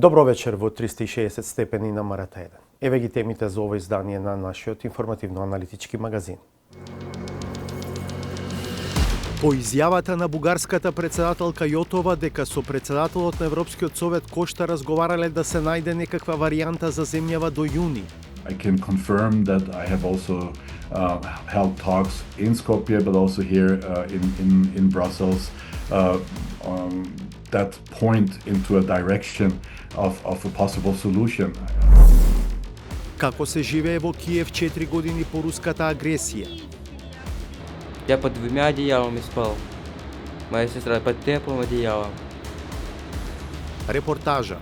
Добро вечер во 360 степени на Марата 1. Еве ги темите за ово издание на нашиот информативно-аналитички магазин. По изјавата на бугарската председателка Јотова дека со председателот на Европскиот совет Кошта разговарале да се најде некаква варијанта за земјава до јуни. I can confirm that I have also held talks in Skopje, but also here in Brussels that point into a direction of a possible solution. Како се живее во Киев 4 години по руската агресија? Я под двумя одеялами спал. Моя сестра под теплым одеялом. Репортажа.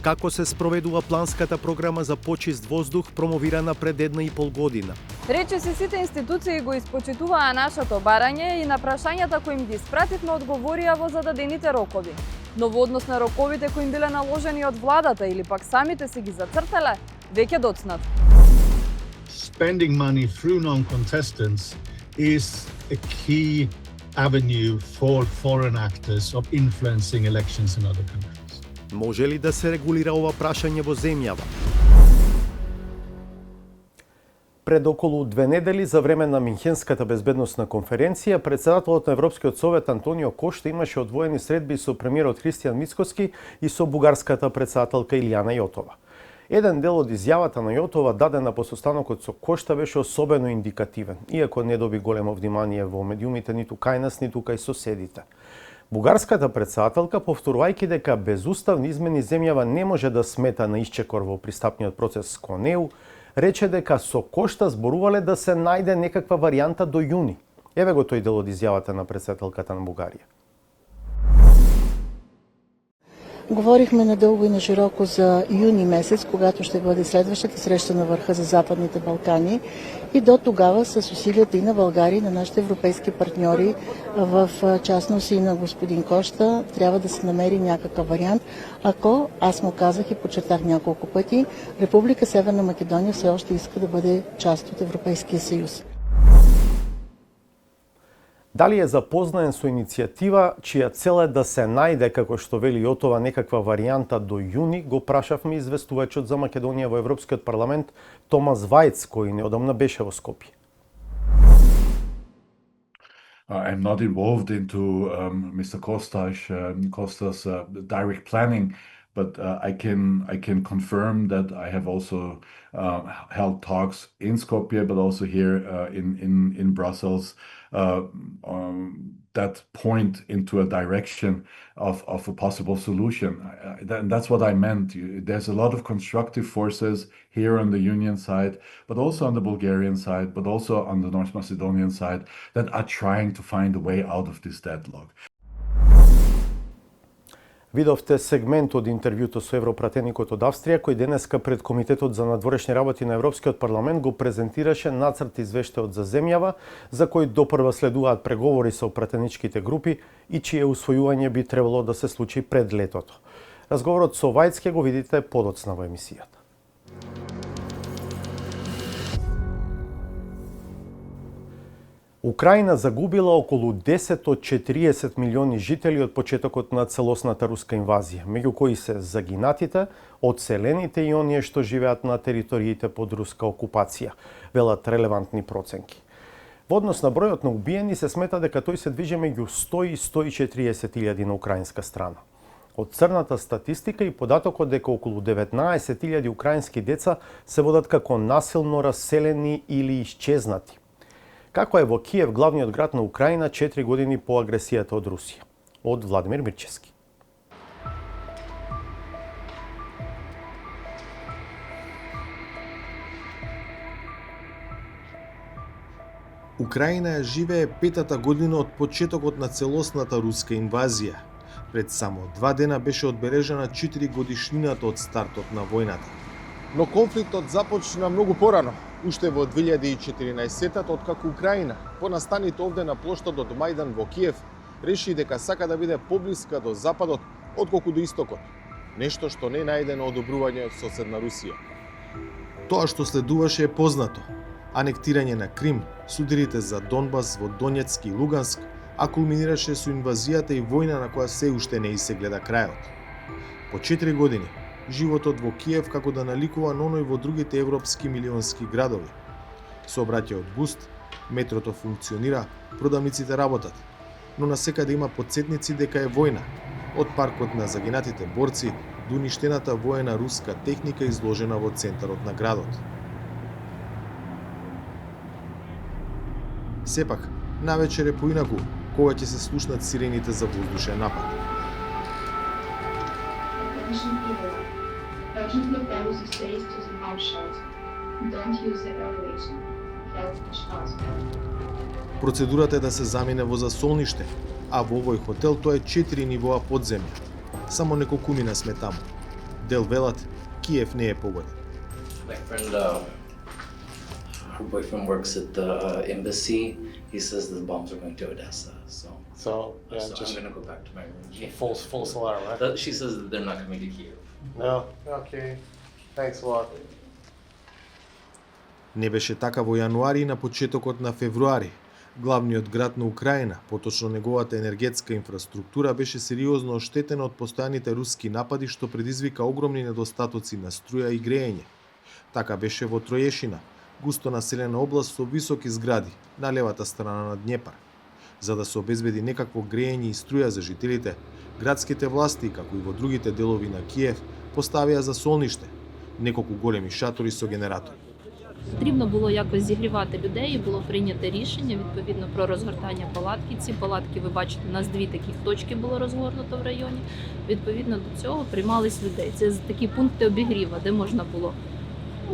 Како се спроведува планската програма за почист воздух промовирана пред 1,5 година? Речиси сите институции го испочитуваа нашето барање и на прашањата кои им ги испративме одговорија во зададените рокови. Но во однос на роковите кои им биле наложени од владата или пак самите си ги зацртале, веќе доцнат. Spending money through non-contestants is a key avenue for foreign actors of influencing elections in other countries. Може ли да се регулира ова прашање во земјава? Пред околу 2 недели за време на Минхенската безбедносна конференција, председателот на Европскиот совет Антонио Кошта имаше одвоени средби со премиерот Христијан Мицкоски и со бугарската председателка Илијана Јотова. Еден дел од изјавата на Јотова дадена по состанокот со Кошта беше особено индикативен, иако не доби големо внимание во медиумите ниту кај нас, ниту кај соседите. Бугарската председателка, повторувајќи дека безуставни измени земјава не може да смета на исчекор во пристапниот процес кон ЕУ, рече дека со Кошта зборувале да се најде некаква варијанта до јуни. Еве го тој дел од изјавата на председателката на Бугарија. Говорихме надолго и на широко за јуни месец, когато ще бъде следващата среща на върха за Западните Балкани, и до тогава с усилията и на България, и на нашите европейски партньори, в частност и на господин Кошта, трябва да се намери някакъв вариант. Ако, аз му казах и подчертах няколко пъти, Република Северна Македония все още иска да бъде част от Европейския съюз. Дали е запознаен со иницијатива чија цел е да се најде, како што вели Јотова, некаква варијанта до јуни, го прашавме известувачот за Македонија во Европскиот парламент Томас Вајц, кој неодамна беше во Скопје. I'm not involved into Mr. Costa's direct planning, but I can confirm that I have also held talks in Skopje, but also here in Brussels that point into a direction of a possible solution. That's what I meant. There's a lot of constructive forces here on the Union side, but also on the Bulgarian side, but also on the North Macedonian side that are trying to find a way out of this deadlock. Видовте сегмент од интервјуто со европратеникот од Австрија, кој денеска пред Комитетот за надворешни работи на Европскиот парламент го презентираше нацрт извештајот за земјава, за кој допрва следуваат преговори со пратеничките групи и чие усвојување би требало да се случи пред летото. Разговорот со Вајц ќе го видите подоцна во емисијата. Украина загубила околу 10 од 40 милиони жители од почетокот на целосната руска инвазија, меѓу кои се загинатите, одселените и оние што живеат на териториите под руска окупација, велат релевантни проценки. Во однос на бројот на убиени се смета дека тој се движи меѓу 100 и 140 илјади на украинска страна. Од црната статистика и податокот дека околу 19.000 украински деца се водат како насилно раселени или исчезнати. Како е во Киев, главниот град на Украина, 4 години по агресијата од Русија? Од Владимир Мирчевски. Украина живее петата година од почетокот на целосната руска инвазија. Пред само 2 дена беше одбележана 4 годишнината од стартот на војната. Но конфликтот започна многу порано, уште во 2014-тот, откако Украина, по настаните овде на плоштадот Мајдан во Киев, реши дека сака да биде поблиска до западот отколку до истокот. Нешто што не најдено одобрување од соседна Русија. Тоа што следуваше е познато. Анектирање на Крим, сударите за Донбас во Донецк и Луганск, а кулминираше со инвазијата и војна на која се уште не и се гледа крајот. По 4 години, животот во Киев како да наликува на оној во другите европски милионски градови. Сообраќајот густ, метрото функционира, продавниците работат, но насекаде има потсетници дека е војна, од паркот на загинатите борци до уништената воена руска техника изложена во центарот на градот. Сепак, навечер е поинаку, кога ќе се слушнат сирените за воздушен напад. Urgently follow the space to the Hauptstadt. Don't use the elevator. Help the Straße. Процедурата е да се замине во засолниште, а во овој хотел тоа е 4 нивоа подземја. Само неколкумина сме таму. Дел велат, Киев не е погоден. My friend, her boyfriend works at the embassy. He says the bombs are going to Odessa. So I'm going to go back to my room. False alarm, right? She says that they're not coming to Kiev. No. Okay. Thanks a lot. Не беше така во јануари и на почетокот на февруари. Главниот град на Украина, поточно неговата енергетска инфраструктура, беше сериозно оштетена од постојаните руски напади што предизвика огромни недостатоци на струја и грејење. Така беше во Троешина, густо населена област со високи згради на левата страна на Днепар. За да се обезбеди некакво грејење и струја за жителите, градските власти, како и во другите делови на Киев, поставија засолниште, неколку големи шатори со генератори. Потрібно було якось зігрівати людей, і було прийнято рішення відповідно про розгортання палатки. Ці палатки, ви бачите, у нас 2 таких точки було розгорнуто в районі. Відповідно до цього приймались людей. Це такі пункти обігріва, де можна було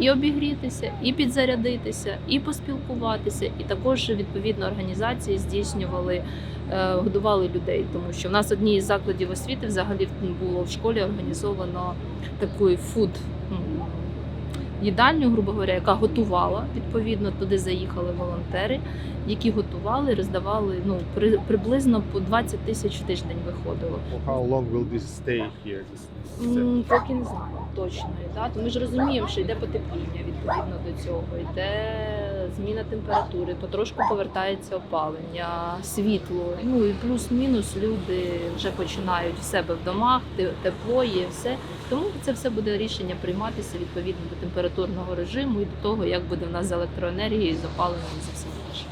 і обігрітися, і підзарядитися, і поспілкуватися. І також відповідно організації здійснювали, годували людей, тому що в нас одні із закладів освіти взагалі було в школі організовано таку фуд їдальню, грубо говоря, яка готувала. Відповідно, туди заїхали волонтери, які готували, роздавали, приблизно по 20 тисяч в тиждень виходило. How long will this stay here? Поки не знаю точної дати. Ми ж розуміємо, що йде потепління відповідно до цього, йде зміна температури, потрошку повертається опалення, світло. І плюс-мінус люди вже починають в себе в домах, тепло є, все. Тому це все буде рішення прийматися відповідно до температурного режиму і до того, як буде в нас з електроенергією, з опаленням і з всім іншим.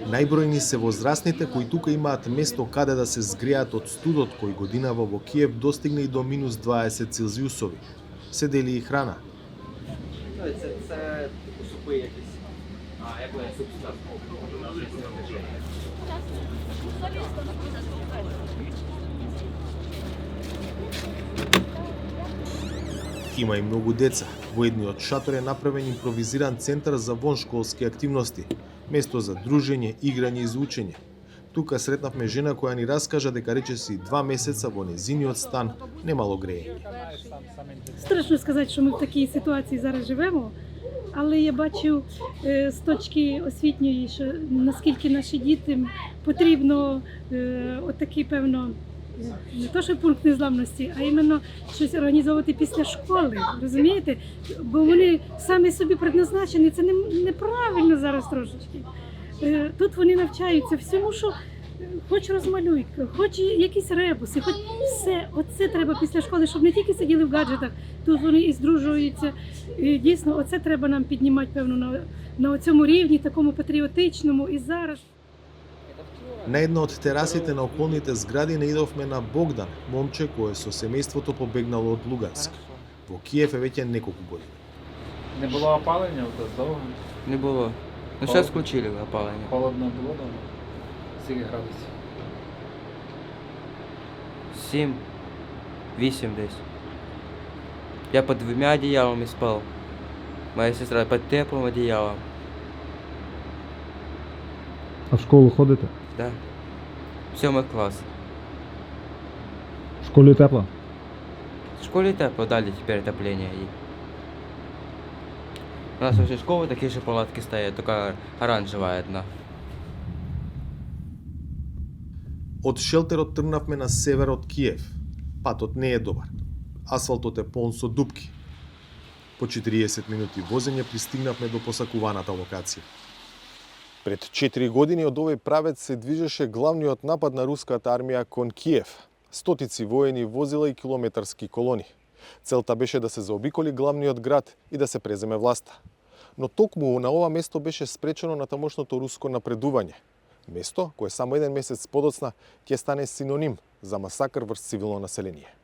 Најбројни се возрастните кои тука имаат место каде да се згреат од студот кој годинава во Киев достигне и до минус 20 Целзиусови. Се дели и храна. Це супи якісь. Як вони суп Има и многу деца. Во едниот шатор е направен импровизиран центар за воншколски активности, место за дружење, играње и за учење. Тука сретнавме жена која ни раскажа дека речиси 2 месеца во незиниот стан немало грејење. Страшно сказати, що ми в такій ситуації зараз живемо, але я бачу з точки освітньої, що наскільки наші дітям потрібно отакий, певно, не то, що пункт незламності, а іменно щось організовувати після школи, розумієте? Бо вони самі собі предназначені, це неправильно зараз трошечки. Тут вони навчаються всьому, що хоч розмалюйка, хоч якісь ребуси, хоч все. Оце треба після школи, щоб не тільки сиділи в гаджетах, тут вони і здружуються. І дійсно, оце треба нам піднімати, певно, на цьому рівні, такому патріотичному і зараз. На една од терасите на околните згради наидовме на Богдан, момче кое со семејството побегнало од Луганск. Во Киев е веќе неколку години. Не було опалення у вас довго? Не було. Ну, зараз включили опалення. Холодно було дома? Скільки градусів? 7, 8 десь. Я под 2 одеялами спал. Моя сестра под теплым одеялом. А в школу ходите? Да. 7 клас. В школі тепло? В школе тепло, дали теперь отопление. И у нас возле школы такие же палатки стоят, только оранжевая одна. Од шелтерот тргнавме на север од Киев. Патот не е добар. Асфалтот е полн со дупки. По 40 минути возење пристигнавме до посакуваната локација. Пред 4 години од овој правец се движеше главниот напад на руската армија кон Киев. Стотици воени возила и километарски колони. Целта беше да се заобиколи главниот град и да се преземе власта. Но токму на ова место беше спречено на тамошното руско напредување. Место кое само еден месец подоцна ќе стане синоним за масакр врз цивилно население.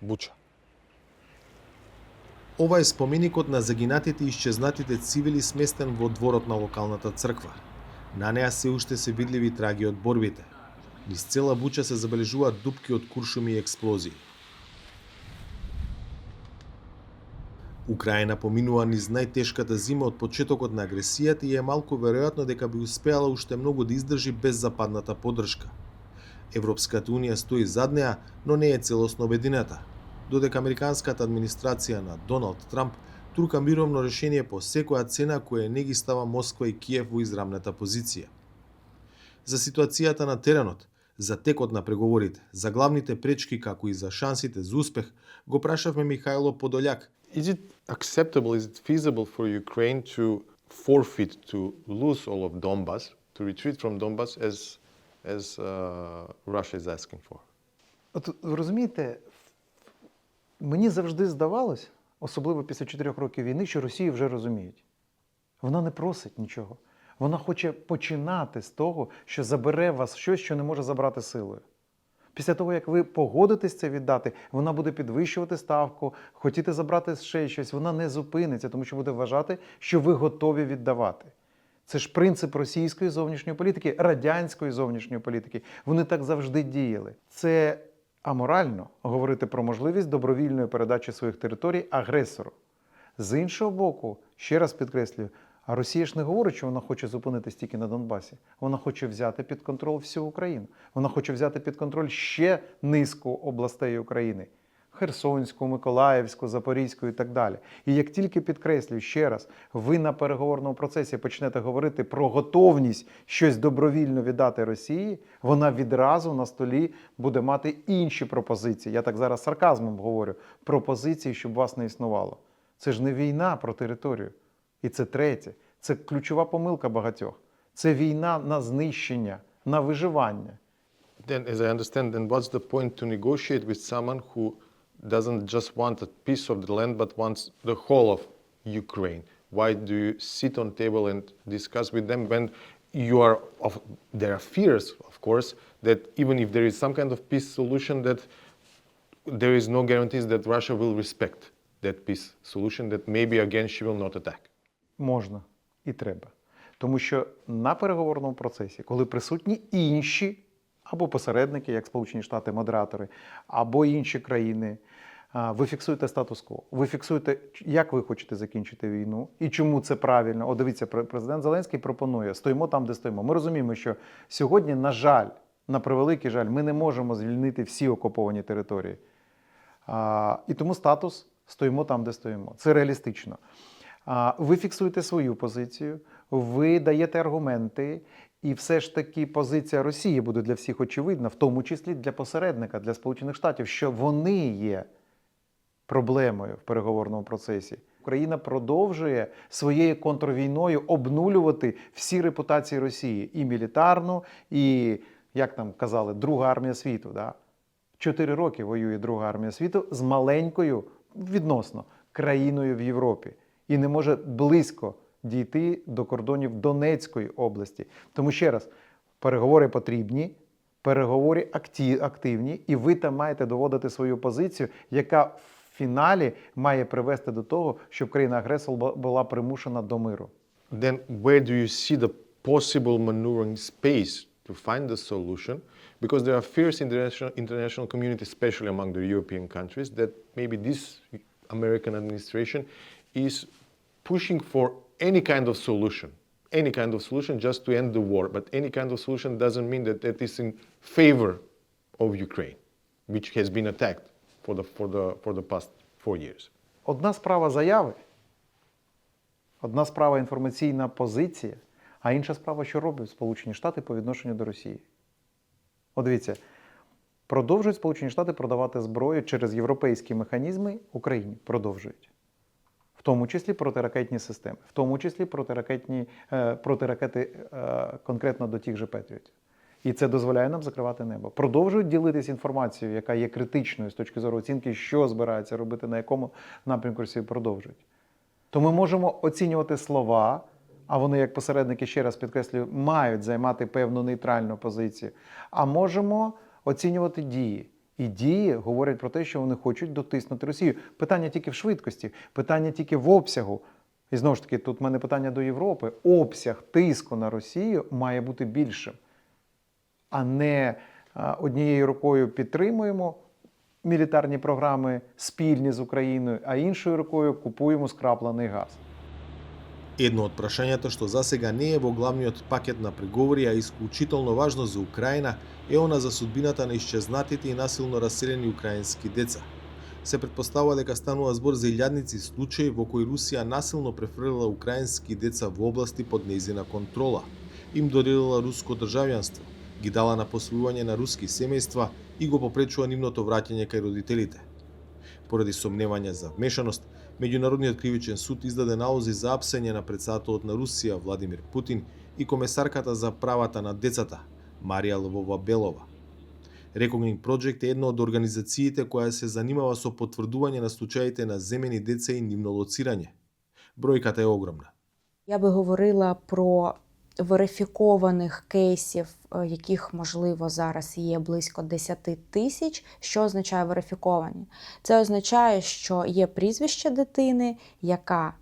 Буча. Ова е споменикот на загинатите и исчезнатите цивили сместен во дворот на локалната црква. На неа се уште се видливи траги од борбите. Низ цела Буча се забележуваат дупки од куршуми и експлозии. Украина поминува низ најтешката зима од почетокот на агресијата и е малку веројатно дека би успеала уште многу да издржи без западната поддршка. Европската унија стои зад неа, но не е целосно обединета. Додека американската администрација на Доналд Трамп турка мировно решение по секоја цена кое не ги става Москва и Киев во израмната позиција. За ситуацијата на теренот, за текот на преговорите, за главните пречки како и за шансите за успех, го прашавме Михајло Подољак. Is it acceptable, is it feasible for Ukraine to forfeit, to lose all of Donbas, to retreat from Donbas as Russia is asking for? От ви розумієте, мені завжди здавалось, особливо після 4 років війни, що Росію вже розуміють. Вона не просить нічого. Вона хоче починати з того, що забере вас щось, що не може забрати силою. Після того, як ви погодитесь це віддати, вона буде підвищувати ставку, хотіти забрати ще щось, вона не зупиниться, тому що буде вважати, що ви готові віддавати. Це ж принцип російської зовнішньої політики, радянської зовнішньої політики. Вони так завжди діяли. Це аморально говорити про можливість добровільної передачі своїх територій агресору. З іншого боку, ще раз підкреслюю, а Росія ж не говорить, що вона хоче зупинитись тільки на Донбасі. Вона хоче взяти під контроль всю Україну. Вона хоче взяти під контроль ще низку областей України. Херсонську, Миколаївську, Запорізьку і так далі. І як тільки, підкреслюю ще раз, ви на переговорному процесі почнете говорити про готовність щось добровільно віддати Росії, вона відразу на столі буде мати інші пропозиції. Я так зараз сарказмом говорю. Пропозиції, щоб вас не існувало. Це ж не війна про територію. І це третє. Це ключова помилка багатьох. Це війна на знищення, на виживання. Then, as I understand, then what's the point to negotiate with someone who doesn't just want a piece of the land, but wants the whole of Ukraine? Why do you sit on table and discuss with them when there are fears, of course, that even if there is some kind of peace solution, that there is no guarantees that Russia will respect that peace solution, that maybe again she will not attack? Можна і треба. Тому що на переговорному процесі, коли присутні інші або посередники, як Сполучені Штати, модератори, або інші країни, ви фіксуєте статус-кво. Ви фіксуєте, як ви хочете закінчити війну і чому це правильно. О, дивіться, президент Зеленський пропонує, стоїмо там, де стоїмо. Ми розуміємо, що сьогодні, на жаль, на превеликий жаль, ми не можемо звільнити всі окуповані території. І тому статус стоїмо там, де стоїмо. Це реалістично. Ви фіксуєте свою позицію, ви даєте аргументи, і все ж таки позиція Росії буде для всіх очевидна, в тому числі для посередника, для Сполучених Штатів, що вони є проблемою в переговорному процесі. Україна продовжує своєю контрвійною обнулювати всі репутації Росії, і мілітарну, і, як там казали, Друга армія світу. Да? 4 роки воює Друга армія світу з маленькою, відносно, країною в Європі. І не може близько дійти до кордонів Донецької області. Тому ще раз, переговори потрібні, переговори активні, і ви там маєте доводити свою позицію, яка в фіналі має привести до того, щоб країна-агресор була примушена до миру. Then where do you see the possible maneuvering space to find the solution? Because there are fears in the international community, especially among the European countries, that maybe this American administration is pushing for any kind of solution just to end the war. But any kind of solution doesn't mean that it is in favor of Ukraine, which has been attacked for the past 4 years. Одна справа заяви, одна справа інформаційна позиція, а інша справа, що роблять Сполучені Штати по відношенню до Росії. От дивіться, продовжують Сполучені Штати продавати зброю через європейські механізми Україні. Продовжують. В тому числі протиракетні системи, в тому числі протиракети конкретно до тих же Петріотів. І це дозволяє нам закривати небо. Продовжують ділитись інформацією, яка є критичною з точки зору оцінки, що збирається робити, на якому напрямку Росія продовжують. То ми можемо оцінювати слова, а вони, як посередники, ще раз підкреслюю, мають займати певну нейтральну позицію, а можемо оцінювати дії. І дії говорять про те, що вони хочуть дотиснути Росію. Питання тільки в швидкості, питання тільки в обсягу. І знову ж таки, тут в мене питання до Європи. Обсяг тиску на Росію має бути більшим, а не однією рукою підтримуємо мілітарні програми спільні з Україною, а іншою рукою купуємо скраплений газ. Едно од прашањата што засега не е во главниот пакет на преговори, а исклучително важно за Украина, е она за судбината на исчезнатите и насилно раселени украински деца. Се претпоставува дека станува збор за илјадници случаи во кои Русија насилно префрлила украински деца во области под нејзина контрола, им доделила руско државјанство, ги дала на посвојување на руски семејства и го попречува нивното враќање кај родителите. Поради сомневања за вмешаност, Меѓународниот кривичен суд издаде налози за апсење на претседателот на Русија Владимир Путин и комесарката за правата на децата Марија Лвова-Белова. Reckoning Project е една од организациите која се занимава со потврдување на случаите на земени деца и нивно лоцирање. Бројката е огромна. Я би говорила про верифікованих кейсів, яких, можливо, зараз є близько 10 тисяч. Що означає верифіковані? Це означає, що є прізвище дитини, яка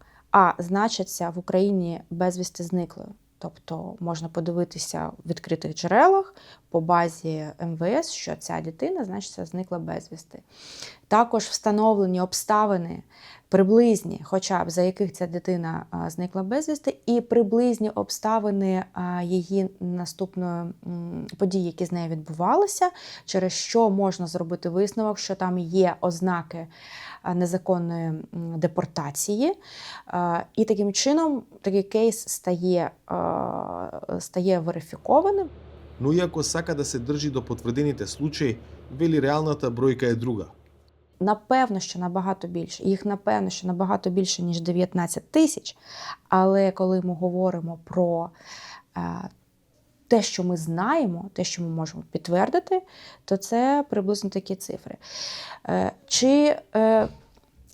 значиться в Україні безвісти зниклою. Тобто можна подивитися в відкритих джерелах по базі МВС, що ця дитина, значиться, зникла безвісти. Також встановлені обставини приблизні, хоча б за яких ця дитина зникла безвісти, і приблизні обставини її наступної події, які з нею відбувалися, через що можна зробити висновок, що там є ознаки незаконної депортації. І таким чином такий кейс стає верифікованим. Но иако сака да се држи до потврдените случаи, вели реалната бројка е друга. Напевно, що набагато більше. Їх, напевно, що набагато більше, ніж 19 тисяч. Але коли ми говоримо про те, що ми знаємо, те, що ми можемо підтвердити, то це приблизно такі цифри. Чи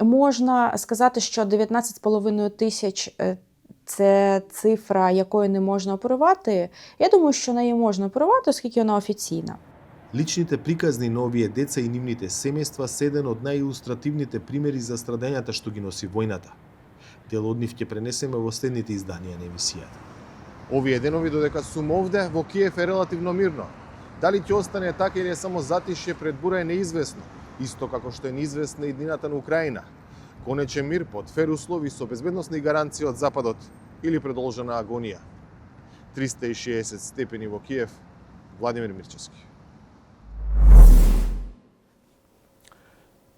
можна сказати, що 19,5 тисяч – це цифра, якою не можна оперувати? Я думаю, що нею можна оперувати, оскільки вона офіційна. Личните приказни на овие деца и нивните семејства се еден од најилустративните примери за страдањата што ги носи војната. Дел од нив ќе пренесеме во следните изданија на емисијата. Овие денови додека сум овде, во Киев е релативно мирно. Дали ќе остане така или е само затишје пред бура е неизвестно, исто како што е неизвестна и иднината на Украина. Конечен мир под фер услови со безбедносни гаранции од Западот или продолжена агонија. 360 степени во Киев, Владимир Мирчевски.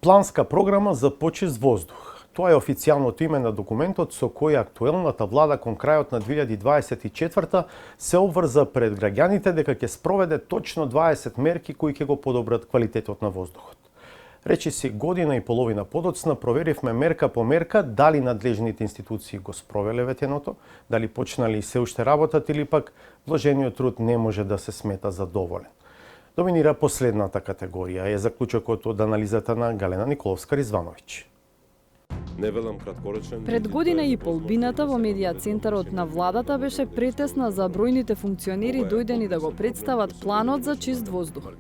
Планска програма за почист воздух. Тоа е официјалното име на документот со кој актуелната влада кон крајот на 2024 се обврза пред граѓаните дека ќе спроведе точно 20 мерки кои ќе го подобрат квалитетот на воздухот. Речиси година и половина подоцна проверивме мерка по мерка дали надлежните институции го спровеле ветеното, дали почнали се уште работат или пак вложениот труд не може да се смета за доволен. Доминира последната категорија, е заклучокот од анализата на Галена Николовска-Ризвановиќ. Пред година и пол бината во медија центарот на владата беше претесна за бројните функционери дојдени да го представат планот за чист воздух.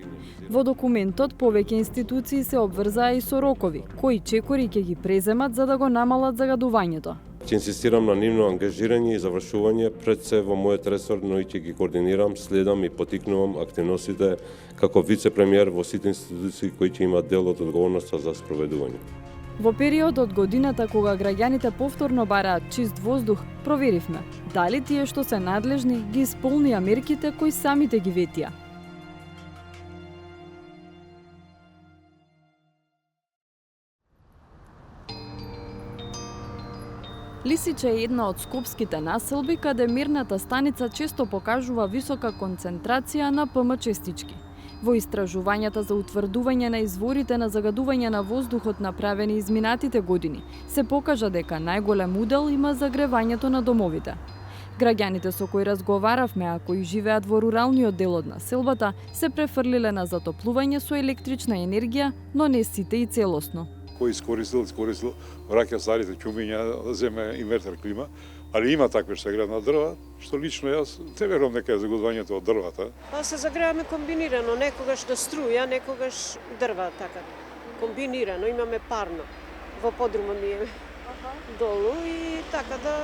Во документот повеќе институции се обврзаа и со рокови, кои чекори ќе ги преземат за да го намалат загадувањето. Ќе инсистирам на нивно ангажирање и завршување пред се во мојот ресор, но и ќе ги координирам, следам и потикнувам активностите како вице-премиер во сите институции кои ќе имаат дел од одговорноста за спроведување. Во период од годината кога граѓаните повторно бараат чист воздух, проверивме дали тие што се надлежни ги исполнија мерките кои самите ги ветија. Лисич е една од скопските населби каде мерната станица често покажува висока концентрација на ПМ честички. Во истражувањата за утврдување на изворите на загадување на воздухот направени изминатите години, се покажа дека најголем удел има загревањето на домовите. Граѓаните со кои разговаравме, а кои живеат во руралниот дел од населбата, се префрлиле на затоплување со електрична енергија, но не сите и целосно. Кој искористил, враќа старите ќумиња да земе инвертер клима, али има такви што се греат на дрва, што лично јас те верувам дека е загодувањето од дрвата. Па се загреваме комбинирано, некогаш на струја, некогаш дрва, така. Комбинирано, имаме парно. Во подрумот ми е долу и така да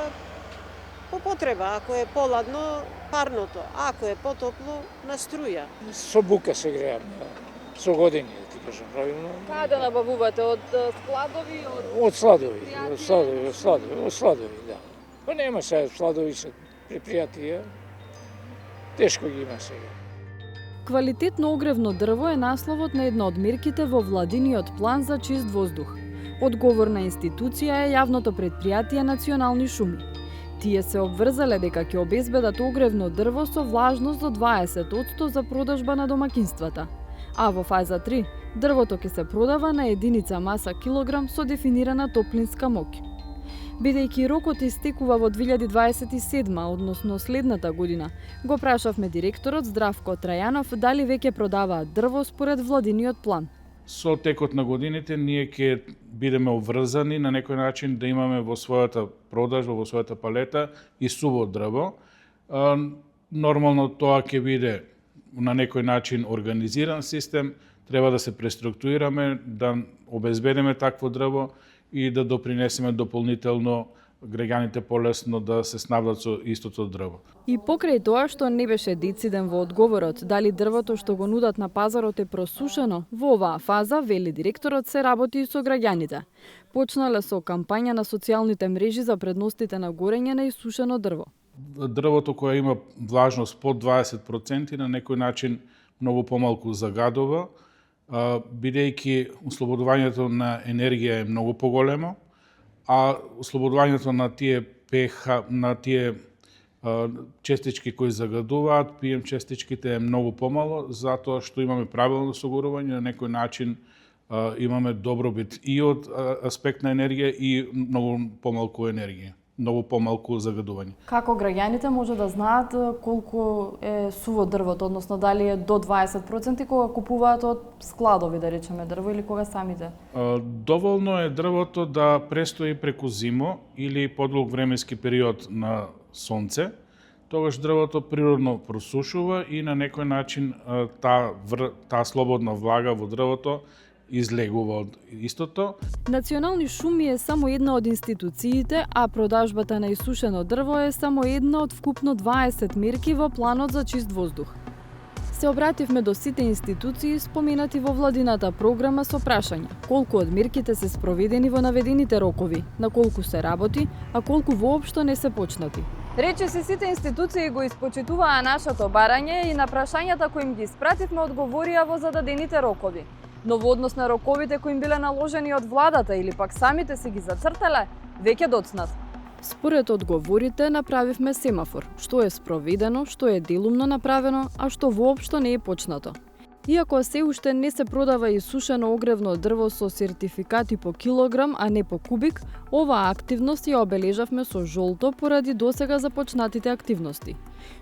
по потреба, ако е поладно, парното, ако е потопло, на струја. Со бука се греаме, со години, да ти кажам правилно. Каде набавувате? Од складови? Од сладови, да. Па нема сега сладови се предпријатија, тешко ги има сега. Квалитетно огревно дрво е насловот на една од мерките во владиниот план за чист воздух. Одговорна институција е јавното предпријатие Национални шуми. Тие се обврзале дека ќе обезбедат огревно дрво со влажност до 20% за продажба на домакинствата. А во фаза 3, дрвото ќе се продава на единица маса килограм со дефинирана топлинска моќ. Бидејќи рокот истекува во 2027, односно следната година, го прашавме директорот Здравко Трајанов дали веќе продаваат дрво според владиниот план. Со текот на годините ние ќе бидеме обврзани на некој начин да имаме во својата продажба, во својата палета и суво дрво. Нормално тоа ќе биде на некој начин организиран систем, треба да се преструктурираме, да обезбедиме такво дрво и да допринесеме дополнително граѓаните полесно да се снабдат со истото дрво. И покрај тоа што не беше дециден во одговорот дали дрвото што го нудат на пазарот е просушено, во оваа фаза, вели директорот, се работи и со граѓаните. Почнале со кампања на социјалните мрежи за предностите на горење на исушено дрво. Дрвото кое има влажност под 20% на некој начин многу помалку загадува, бидејќи ослободувањето на енергија е многу поголемо, а ослободувањето на тие ПХ, на тие честички кои загадуваат, PM честичките е многу помало, затоа што имаме правилно согорување, на некој начин имаме добробит и од аспект на енергија и многу помалку енергија, многу помалку загадување. Како граѓаните може да знаат колку е суво дрвото, односно дали е до 20% кога купуваат од складови, да речеме, дрво или кога самите? Доволно е дрвото да престои преку зимо или подолг временски период на сонце, тогаш дрвото природно просушува и на некој начин таа слободна влага во дрвото излегува од истото. Национални шуми е само една од институциите, а продажбата на исушено дрво е само една од вкупно 20 мерки во планот за чист воздух. Се обративме до сите институции споменати во владината програма со прашање колку од мерките се спроведени во наведените рокови, на колку се работи, а колку воопшто не се почнати. Рече се сите институции го испочитуваа нашето барање и на прашањата кои им ги испративме одговорија во зададените рокови. Но во однос на роковите кои им биле наложени од владата или пак самите се ги зацртале, веќе доцнат. Според одговорите направивме семафор, што е спроведено, што е делумно направено, а што воопшто не е почнато. Иако се уште не се продава исушено огревно дрво со сертификати по килограм, а не по кубик, оваа активност ја обележавме со жолто поради досега започнатите активности.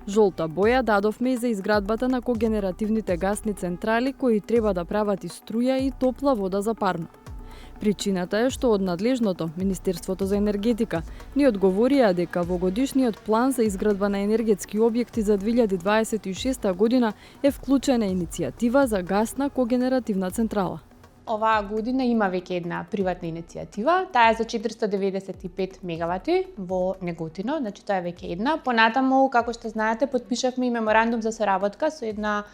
Жолта боја дадовме и за изградбата на когенеративните гасни централи кои треба да прават и струја и топла вода за парно. Причината е што од надлежното Министерството за енергетика ни одговорија дека во годишниот план за изградба на енергетски објекти за 2026 година е вклучена иницијатива за гасна когенеративна централа. Оваа година има веќе една приватна иницијатива, таа е за 495 мегавати во Неготино, значи тоа е веќе една. Понатаму, како што знаете, потпишавме и меморандум за соработка со една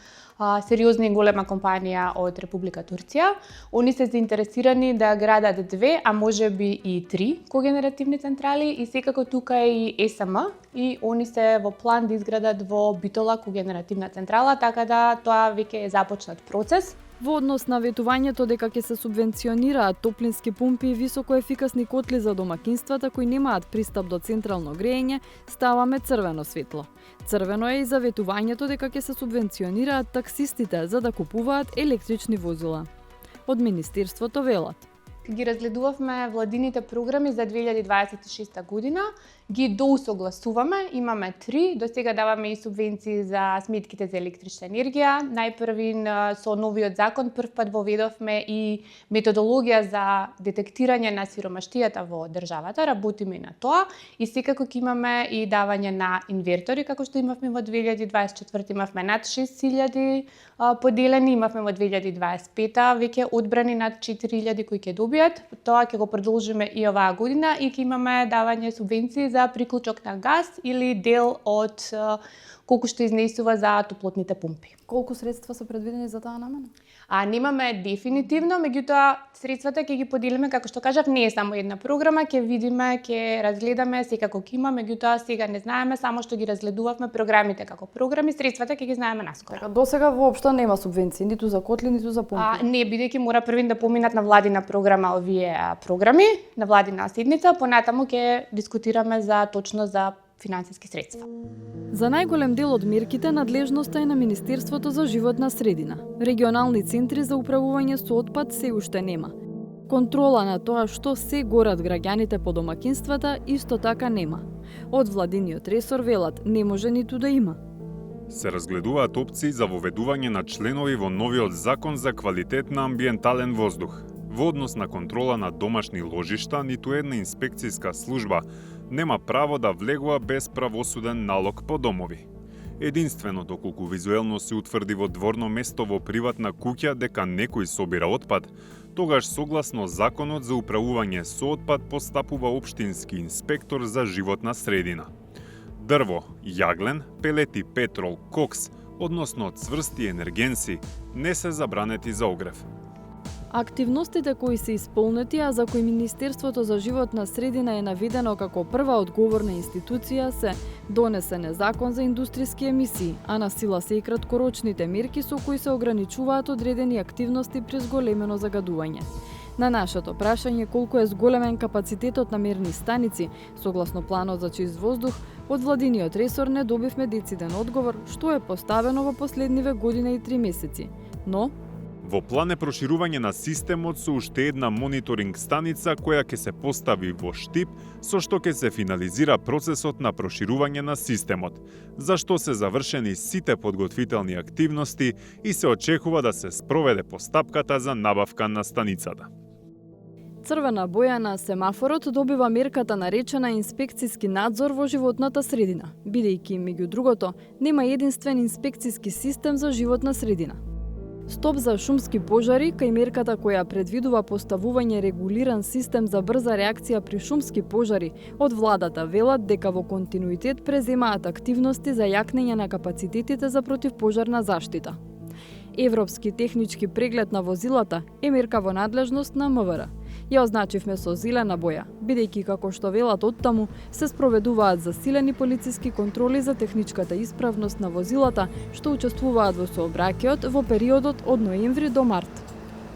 сериозна и голема компанија од Република Турција. Они се заинтересирани да градат 2, а можеби и 3 когенеративни централи и секако тука е и ЕСМ и они се во план да изградат во Битола когенеративна централа, така да тоа веќе е започнат процес. Во однос на ветувањето дека ќе се субвенционираат топлински пумпи и високоефикасни котли за домакинствата кои немаат пристап до централно грејење, ставаме црвено светло. Црвено е и за ветувањето дека ќе се субвенционираат таксистите за да купуваат електрични возила. Од Министерството велат. ги разгледувавме владините програми за 2026 година, ги доусогласуваме, имаме 3, до сега даваме и субвенции за сметките за електрична енергија. Најпрви со новиот закон прв пат воведовме и методологија за детектирање на сиромаштијата во државата, работиме и на тоа и секако ќе имаме и давање на инвертори, како што имавме во 2024, имавме над 6000 поделени, имавме во 2025 веќе одбрани над 4000 кои ќе добијат. Тоа ќе го продолжиме и оваа година и ќе имаме давање субвенции за приклучок на газ или дел од колку што изнесува за топлотните пумпи. Колку средства се предвидени за таа намена? Немаме дефинитивно, меѓутоа средствата ќе ги поделиме, како што кажав, не е само една програма, ќе видиме, ќе разгледаме, секако ќе има, меѓутоа сега не знаеме, само што ги разгледувавме програмите како програми, средствата ќе ги знаеме наскоро. Така, досега воопшто нема субвенции, ниту за котли, ниту за помпи. Не, бидејќи мора првин да поминат на владина програма овие програми, на владина седница, понатаму ќе дискутираме за точно за финансиски средства. За најголем дел од мерките надлежноста е на Министерството за животна средина. Регионални центри за управување со отпад се уште нема. Контрола на тоа што се горат граѓаните по домакинствата исто така нема. Од владиниот ресор велат не може ниту да има. Се разгледуваат опции за воведување на членови во новиот закон за квалитет на амбиентален воздух. Во однос на контрола на домашни ложишта, ниту една инспекцијска служба нема право да влегува без правосуден налог по домови. Единствено доколку визуелно се утврди во дворно место во приватна куќа дека некој собира отпад, тогаш согласно Законот за управување со отпад постапува општински инспектор за животна средина. Дрво, јаглен, пелети, петрол, кокс, односно цврсти енергенси, не се забранети за огрев. Активностите кои се исполнети, а за кои Министерството за животна средина е наведено како прва одговорна институција, се донесен е закон за индустријски емисии, а на сила се и краткорочните мерки со кои се ограничуваат одредени активности при зголемено загадување. На нашето прашање колку е зголемен капацитетот на мерни станици, согласно планот за чист воздух, од владиниот ресор не добивме дециден одговор, што е поставено во последниве година и 3 месеци. Но во план е проширување на системот со уште една мониторинг станица која ќе се постави во Штип, со што ќе се финализира процесот на проширување на системот, за што се завршени сите подготвителни активности и се очекува да се спроведе постапката за набавка на станицата. Црвена боја на семафорот добива мерката наречена инспекцијски надзор во животната средина, бидејќи, меѓу другото, нема единствен инспекцијски систем за животна средина. Стоп за шумски пожари, кај мерката која предвидува поставување регулиран систем за брза реакција при шумски пожари, од владата велат дека во континуитет преземаат активности за јакнење на капацитетите за противпожарна заштита. Европски технички преглед на возилата е мерка во надлежност на МВР. Ја означивме со зелена боја, бидејќи како што велат оттаму се спроведуваат засилени полициски контроли за техничката исправност на возилата што учествуваат во сообраќајот во периодот од ноември до март.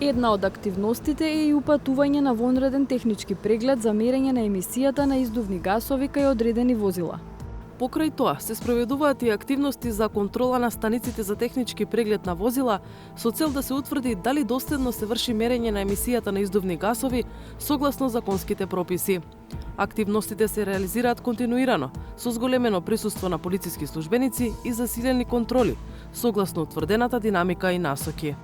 Една од активностите е и упатување на вонреден технички преглед за мерење на емисијата на издувни гасови кај одредени возила. Покрај тоа, се спроведуваат и активности за контрола на станиците за технички преглед на возила, со цел да се утврди дали доследно се врши мерење на емисијата на издувни гасови согласно законските прописи. Активностите се реализираат континуирано, со зголемено присуство на полициски службеници и засилени контроли, согласно утврдената динамика и насоки.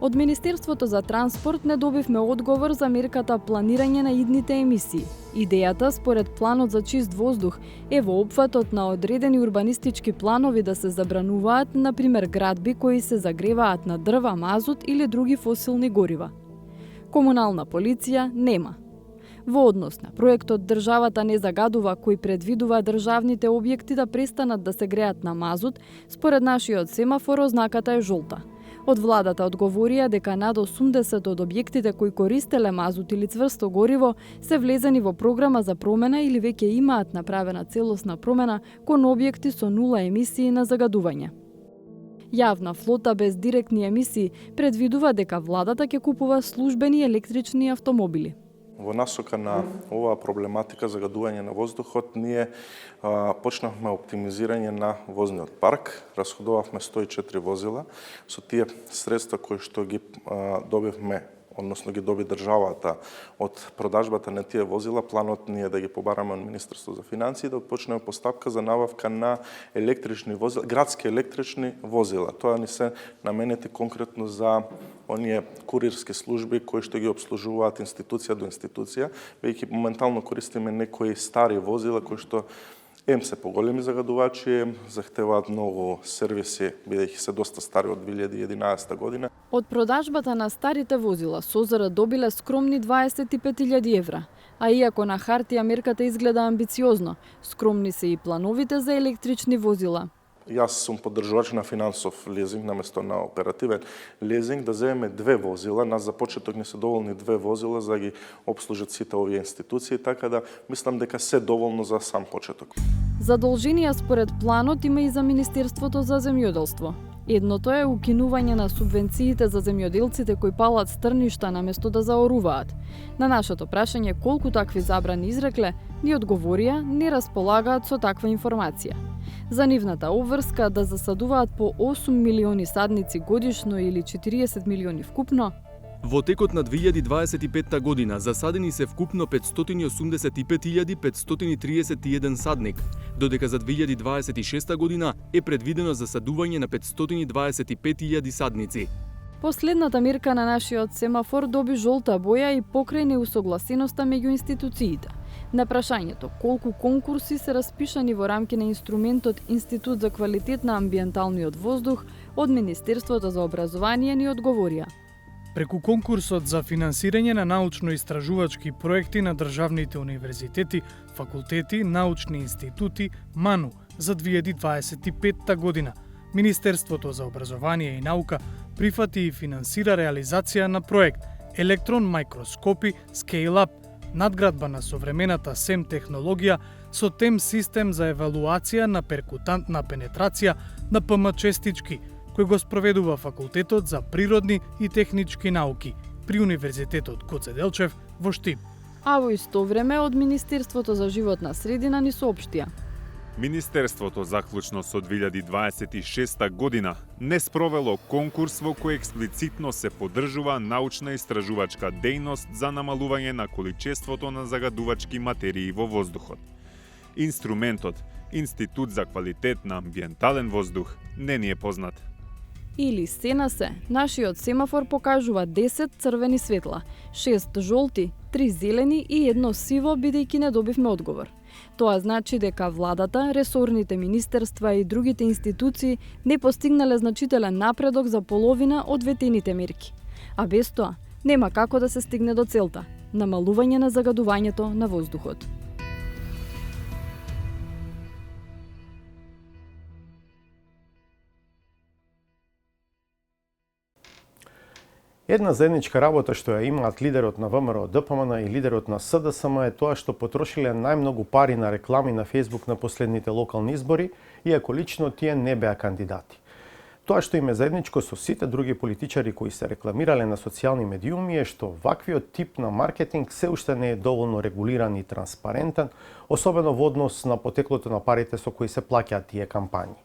Од Министерството за транспорт не добивме одговор за мерката планирање на идните емисии. Идејата, според планот за чист воздух, е во опфатот на одредени урбанистички планови да се забрануваат, например, градби кои се загреваат на дрва, мазут или други фосилни горива. Комунална полиција нема. Во однос на проектот државата не загадува кој предвидува државните објекти да престанат да се греат на мазут, според нашиот семафор ознаката е жолта. Од владата одговорија дека над 80 од објектите кои користеле мазут или цврсто гориво се влезени во програма за промена или веќе имаат направена целосна промена кон објекти со нула емисии на загадување. Јавна флота без директни емисии предвидува дека владата ќе купува службени електрични автомобили. Во насока на оваа проблематика загадување на воздухот, ние почнавме оптимизирање на возниот парк, расходувавме 104 возила, со тие средства кои што ги добивме односно ги доби државата од продажбата на тие возила, планот ни е да ги побараме од Министерство за финансии да почнеме постапка за набавка на електрични возила, градски електрични возила. Тоа ни се наменети конкретно за оние курирски служби кои што ги обслужуваат институција до институција, веќе моментално користиме некои стари возила кои што се поголеми загадувачи, захтеваат многу сервиси, бидејќи се доста стари од 2011 година. Од продажбата на старите возила СОЗР добиле скромни 25.000 евра, а иако на хартија мерката изгледа амбициозно, скромни се и плановите за електрични возила. Јас сум поддржувач на финансов лизинг наместо на оперативен лизинг, да земеме 2 возила, нас за почеток не се доволни 2 возила за да ги обслужат сите овие институции, така да мислам дека се доволно за сам почеток. Задолженија според планот има и за Министерството за земјоделство. Едното е укинување на субвенциите за земјоделците кои палат стрништа наместо да заоруваат. На нашето прашање колку такви забрани изрекле, ни одговорија не располагаат со таква информација. За нивната обврска да засадуваат по 8 милиони садници годишно или 40 милиони вкупно, во текот на 2025 година засадени се вкупно 585.531 садник, додека за 2026 година е предвидено засадување на 525.000 садници. Последната мерка на нашиот семафор доби жолта боја и покрај неусогласеноста меѓу институциите. На прашањето колку конкурси се распишани во рамки на инструментот Институт за квалитет на амбиенталниот воздух, од Министерството за образование ни одговорија. Преку конкурсот за финансирање на научно-истражувачки проекти на државните универзитети, факултети, научни институти, МАНУ за 2025 година, Министерството за образование и наука прифати и финансира реализација на проект Електрон микроскопи Scale Up, надградба на современата СЕМ технологија со тем систем за евалуација на перкутантна пенетрација на ПМ честички, кој го спроведува Факултетот за природни и технички науки при Универзитетот Гоце Делчев во Штип. А во исто време од Министерството за животна средина ни соопштија. Министерството заклучно со 2026 година не спровело конкурс во кој експлицитно се поддржува научна истражувачка дејност за намалување на количеството на загадувачки материи во воздухот. Инструментот Институт за квалитет на амбиентален воздух не ни е познат. Или се на се, нашиот семафор покажува 10 црвени светла, 6 жолти, 3 зелени и 1 сиво, бидејќи не добивме одговор. Тоа значи дека владата, ресорните министерства и другите институции не постигнале значителен напредок за половина од ветените мерки. А без тоа, нема како да се стигне до целта – намалување на загадувањето на воздухот. Една заедничка работа што ја имаат лидерот на ВМРО ДПМН и лидерот на СДСМ е тоа што потрошиле најмногу пари на реклами на Фејсбук на последните локални избори, иако лично тие не беа кандидати. Тоа што им е заедничко со сите други политичари кои се рекламирале на социјални медиуми е што ваквиот тип на маркетинг се уште не е доволно регулиран и транспарентен, особено во однос на потеклото на парите со кои се плаќаат тие кампањи.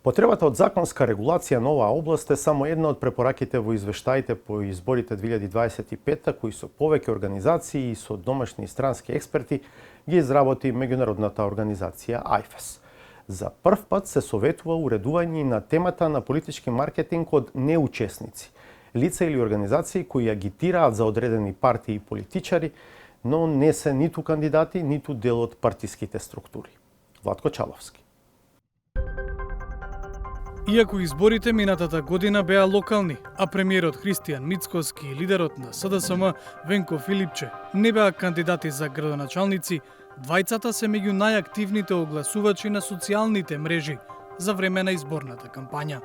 Потребата од законска регулација на оваа област е само една од препораките во извештаите по изборите 2025 кои со повеќе организации и со домашни и странски експерти ги изработи меѓународната организација IFES. За прв пат се советува уредување на темата на политички маркетинг од неучесници, лица или организации кои агитираат за одредени партии и политичари, но не се ниту кандидати, ниту дел од партиските структури. Владко Чаловски. Иако изборите минатата година беа локални, а премиерот Христијан Мицкоски и лидерот на СДСМ Венко Филипче не беа кандидати за градоначалници, двајцата се меѓу најактивните огласувачи на социјалните мрежи за време на изборната кампања.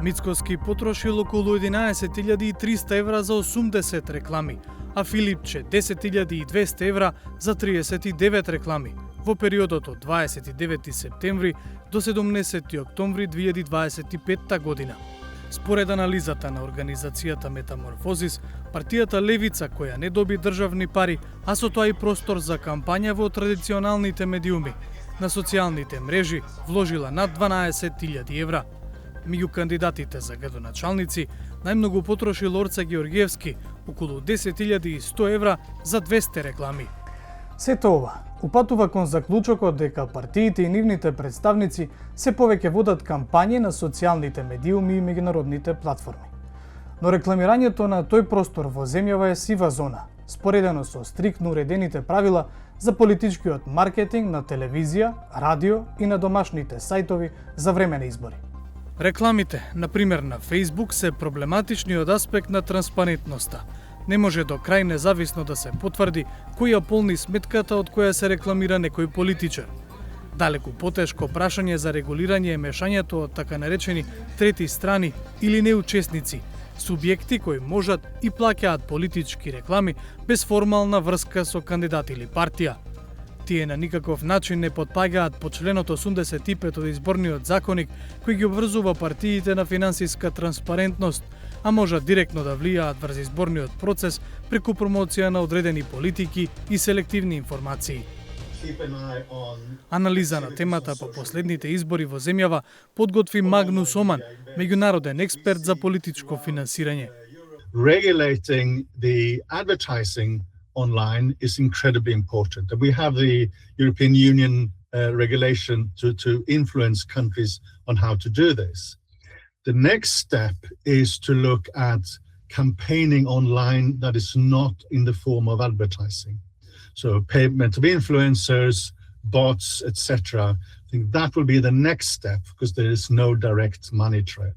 Мицкоски потрошил околу 11.300 евра за 80 реклами, а Филипче 10.200 евра за 39 реклами во периодот од 29 септември до 70 октомври 2025 година. Според анализата на организацијата Метаморфозис, партијата Левица, која не доби државни пари, а со тоа и простор за кампања во традиционалните медиуми, на социјалните мрежи вложила над 12.000 евра. Меѓу кандидатите за градоначалници најмногу потроши Лорца Георгиевски, околу 10.100 евра за 200 реклами. Сето ова упатува кон заклучокот дека партиите и нивните представници се повеќе водат кампањи на социјалните медиуми и меѓународните платформи. Но рекламирањето на тој простор во земјава е сива зона, споредено со стриктно уредените правила за политичкиот маркетинг на телевизија, радио и на домашните сајтови за време на избори. Рекламите, например на Facebook, се проблематични од аспект на транспарентноста. Не може до крај независно да се потврди кој ја полни сметката од која се рекламира некој политичар. Далеку потешко прашање за регулирање е мешањето од така наречени трети страни или неучесници, субјекти кои можат и плаќаат политички реклами без формална врска со кандидат или партија. Тие на никаков начин не потпагаат по членот 85 од изборниот законник кој ги обврзува партиите на финансиска транспарентност, а можат директно да влијаат врз изборниот процес преку промоција на одредени политики и селективни информации. Анализа на темата по последните избори во земјава подготви Магнус Оман, меѓународен експерт за политичко финансирање. Regulating the advertising online is incredibly important. We have the European Union regulation to influence countries on how to do this. The next step is to look at campaigning online that is not in the form of advertising. So payment of influencers, bots, etc. I think that will be the next step because there is no direct money trail.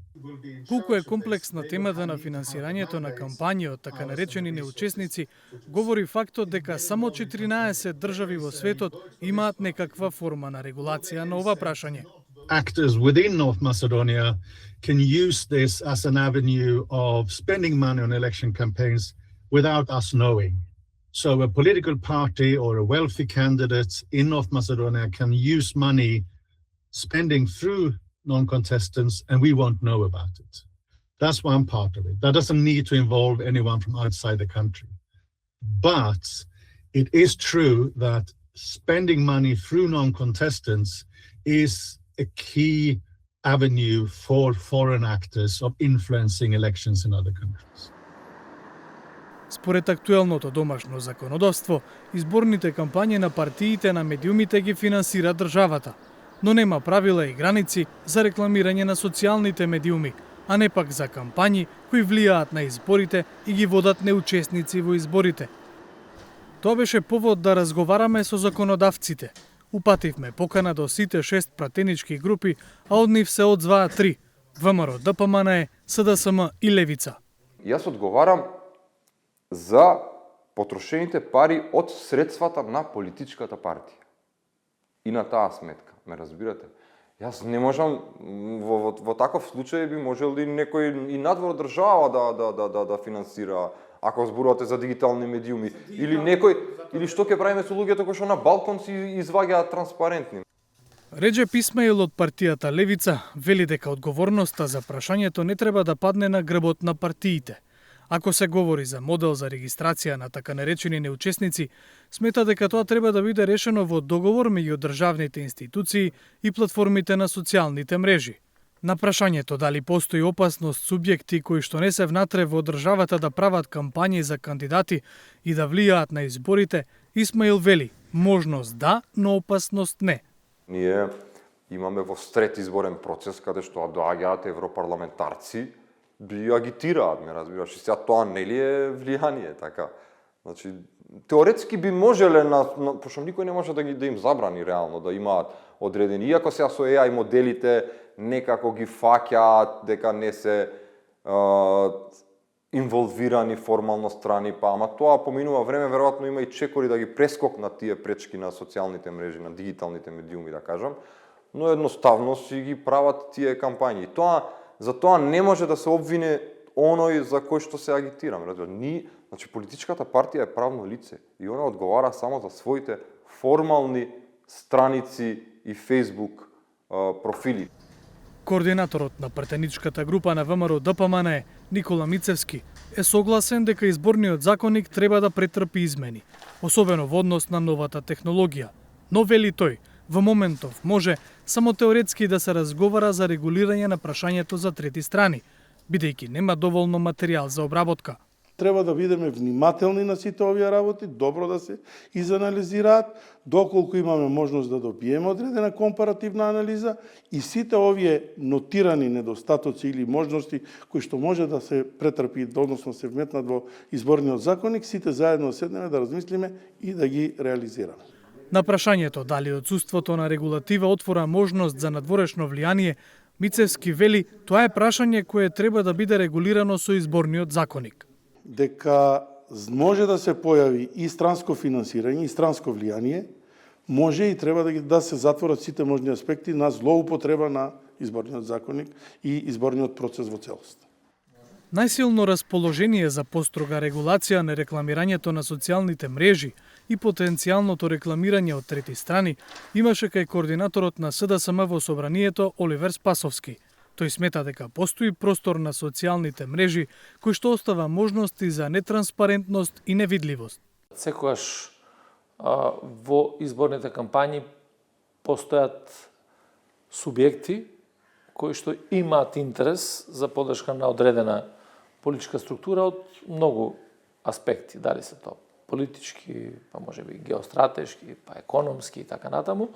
Колку е комплексна темата на финансирањето на кампањи од така наречени неучесници, говори фактот дека само 14 држави во светот имаат некаква форма на регулација на ова прашање. Actors within North Macedonia can use this as an avenue of spending money on election campaigns without us knowing. So a political party or a wealthy candidate in North Macedonia can use money spending through non-contestants and we won't know about it. That's one part of it. That doesn't need to involve anyone from outside the country. But it is true that spending money through non-contestants is a key avenue for foreign actors of influencing elections in other countries. Според актуелното домашно законодавство, изборните кампањи на партиите на медиумите ги финансира државата, но нема правила и граници за рекламирање на социјалните медиуми, а не пак за кампањи кои влијаат на изборите и ги водат неучесници во изборите. Тоа беше повод да разговараме со законодавците. Упативме покана до сите 6 пратенички групи, а од нив се одзваа 3: ВМРО, ДПМН, СДСМ и Левица. Јас одговарам за потрошените пари од средствата на политичката партија. И на таа сметка, ме разбирате? Јас не можам, во таков случај би можел и некој и надвор држава да финансира, ако зборувате за дигитални медиуми, или некој, или што ќе правиме со луѓето кои што на балкон си изваѓаат транспарентни. Реџеп Исмаил од партијата Левица вели дека одговорноста за прашањето не треба да падне на грбот на партиите. Ако се говори за модел за регистрација на така наречени неучесници, смета дека тоа треба да биде решено во договор меѓу државните институции и платформите на социјалните мрежи. На прашањето дали постои опасност субјекти кои што не се внатре во државата да прават кампањи за кандидати и да влијаат на изборите, Исмаил вели: можност да, но опасност не. Ние имаме во стрет изборен процес каде што доаѓаат европарламентарци, би агитираат, ме разбираш, и сега тоа нели е влијание, така. Значи, теоретски би можеле, пошто никој не може да им забрани реално, да имаат одредени, иако сега со AI моделите некако ги фаќаат дека не се инволвирани формално страни, па ама тоа поминува време, веројатно има и чекори да ги прескокнат тие пречки на социјалните мрежи, на дигиталните медиуми, да кажам, но едноставно си ги прават тие кампањи. За тоа не може да се обвине оној за кој што се агитираме. Значи, политичката партија е правно лице и она одговара само за своите формални страници и Facebook профили. Координаторот на пратеничката група на ВМРО ДПМН Никола Мицевски е согласен дека изборниот законник треба да претрпи измени, особено во однос на новата технологија. Но вели тој, во моментов може само теоретски да се разговара за регулирање на прашањето за трети страни, бидејќи нема доволно материјал за обработка. Треба да бидеме внимателни на сите овие работи, добро да се изанализираат, доколку имаме можност да добиеме одредена компаративна анализа и сите овие нотирани недостатоци или можности кои што може да се претрпи, односно се вметнат во изборниот законник, сите заедно седнеме да размислиме и да ги реализираме. На прашањето дали отсуството на регулатива отвора можност за надворешно влијание, Мицевски вели тоа е прашање кое треба да биде регулирано со изборниот законник. Дека може да се појави и странско финансирање, и странско влијание, може и треба да се затворат сите можни аспекти на злоупотреба на изборниот законник и изборниот процес во целост. Најсилно расположение за построга регулација на рекламирањето на социјалните мрежи и потенцијалното рекламирање од трети страни имаше кај координаторот на СДСМ во собранието Оливер Спасовски. Тој смета дека постои простор на социјалните мрежи кој што остава можности за нетранспарентност и невидливост. Секогаш во изборните кампањи постојат субјекти кои што имаат интерес за поддршка на одредена политичка структура од многу аспекти, дали се тоа политички, па можеби геостратешки, па економски и така натаму.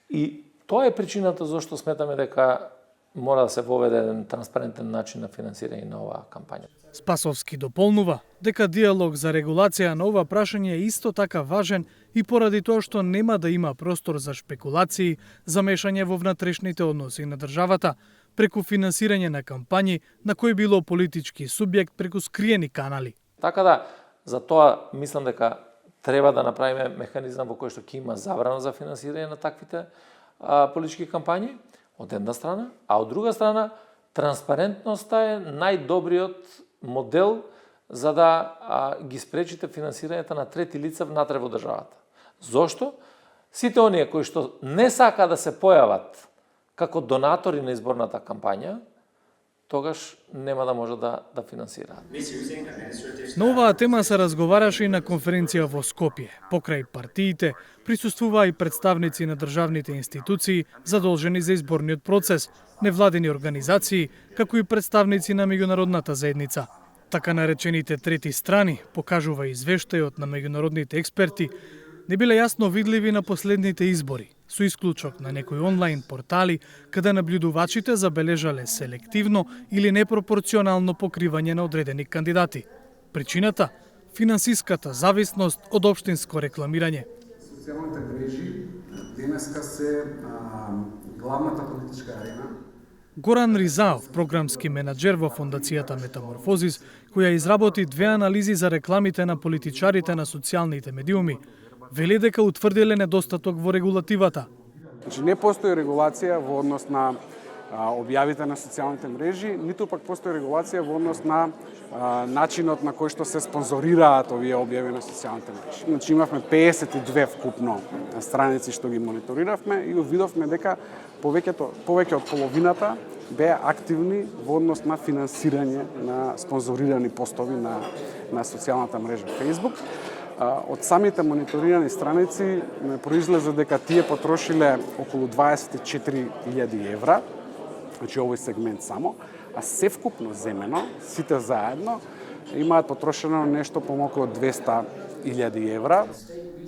И тоа е причината зашто сметаме дека мора да се воведе еден транспарентен начин на финансирање на оваа кампања. Спасовски дополнува дека диалог за регулација на ова прашање е исто така важен и поради тоа што нема да има простор за шпекулации, за мешање во внатрешните односи на државата, преку финансирање на кампањи на кој било политички субјект преку скриени канали. Така да, за тоа мислам дека треба да направиме механизам во кој што ќе има забрана за финансирање на таквите политички кампањи, од една страна, а од друга страна, транспарентноста е најдобриот модел за да ги спречите финансирањето на трети лица внатре во државата. Зошто? Сите оние кои што не сака да се појават како донатори на изборната кампања, тогаш нема да може да финансираат. На оваа тема се разговараше и на конференција во Скопје. Покрај партиите, присуствуваа и представници на државните институции задолжени за изборниот процес, невладени организации, како и представници на меѓународната заедница. Така наречените трети страни, покажува извештајот на меѓународните експерти, не биле јасно видливи на последните избори, со исклучок на некои онлайн портали, каде наблюдувачите забележале селективно или непропорционално покривање на одредени кандидати. Причината? Финансиската зависност од општинско рекламирање. Социјалните мрежи денеска се главната политичка арена. Горан Ризаов, програмски менаџер во фондацијата Метаморфозис, која изработи две анализи за рекламите на политичарите на социјалните медиуми, вели дека утврдиле недостаток во регулативата. Значи не постои регулација во однос на објавите на социјалните мрежи, ниту пак постои регулација во однос на начинот на кој што се спонзорираат овие објави на социјалните мрежи. Значи имавме 52 вкупно страници што ги мониториравме и увидовме дека повеќе од половината беа активни во однос на финансирање на спонзорирани постови на социјалната мрежа Facebook. Од самите мониторирани страници произлезе дека тие потрошиле околу 24.000 евра, значи овој сегмент само, а севкупно земено, сите заедно, имаат потрошено нешто помалку од 200.000 евра.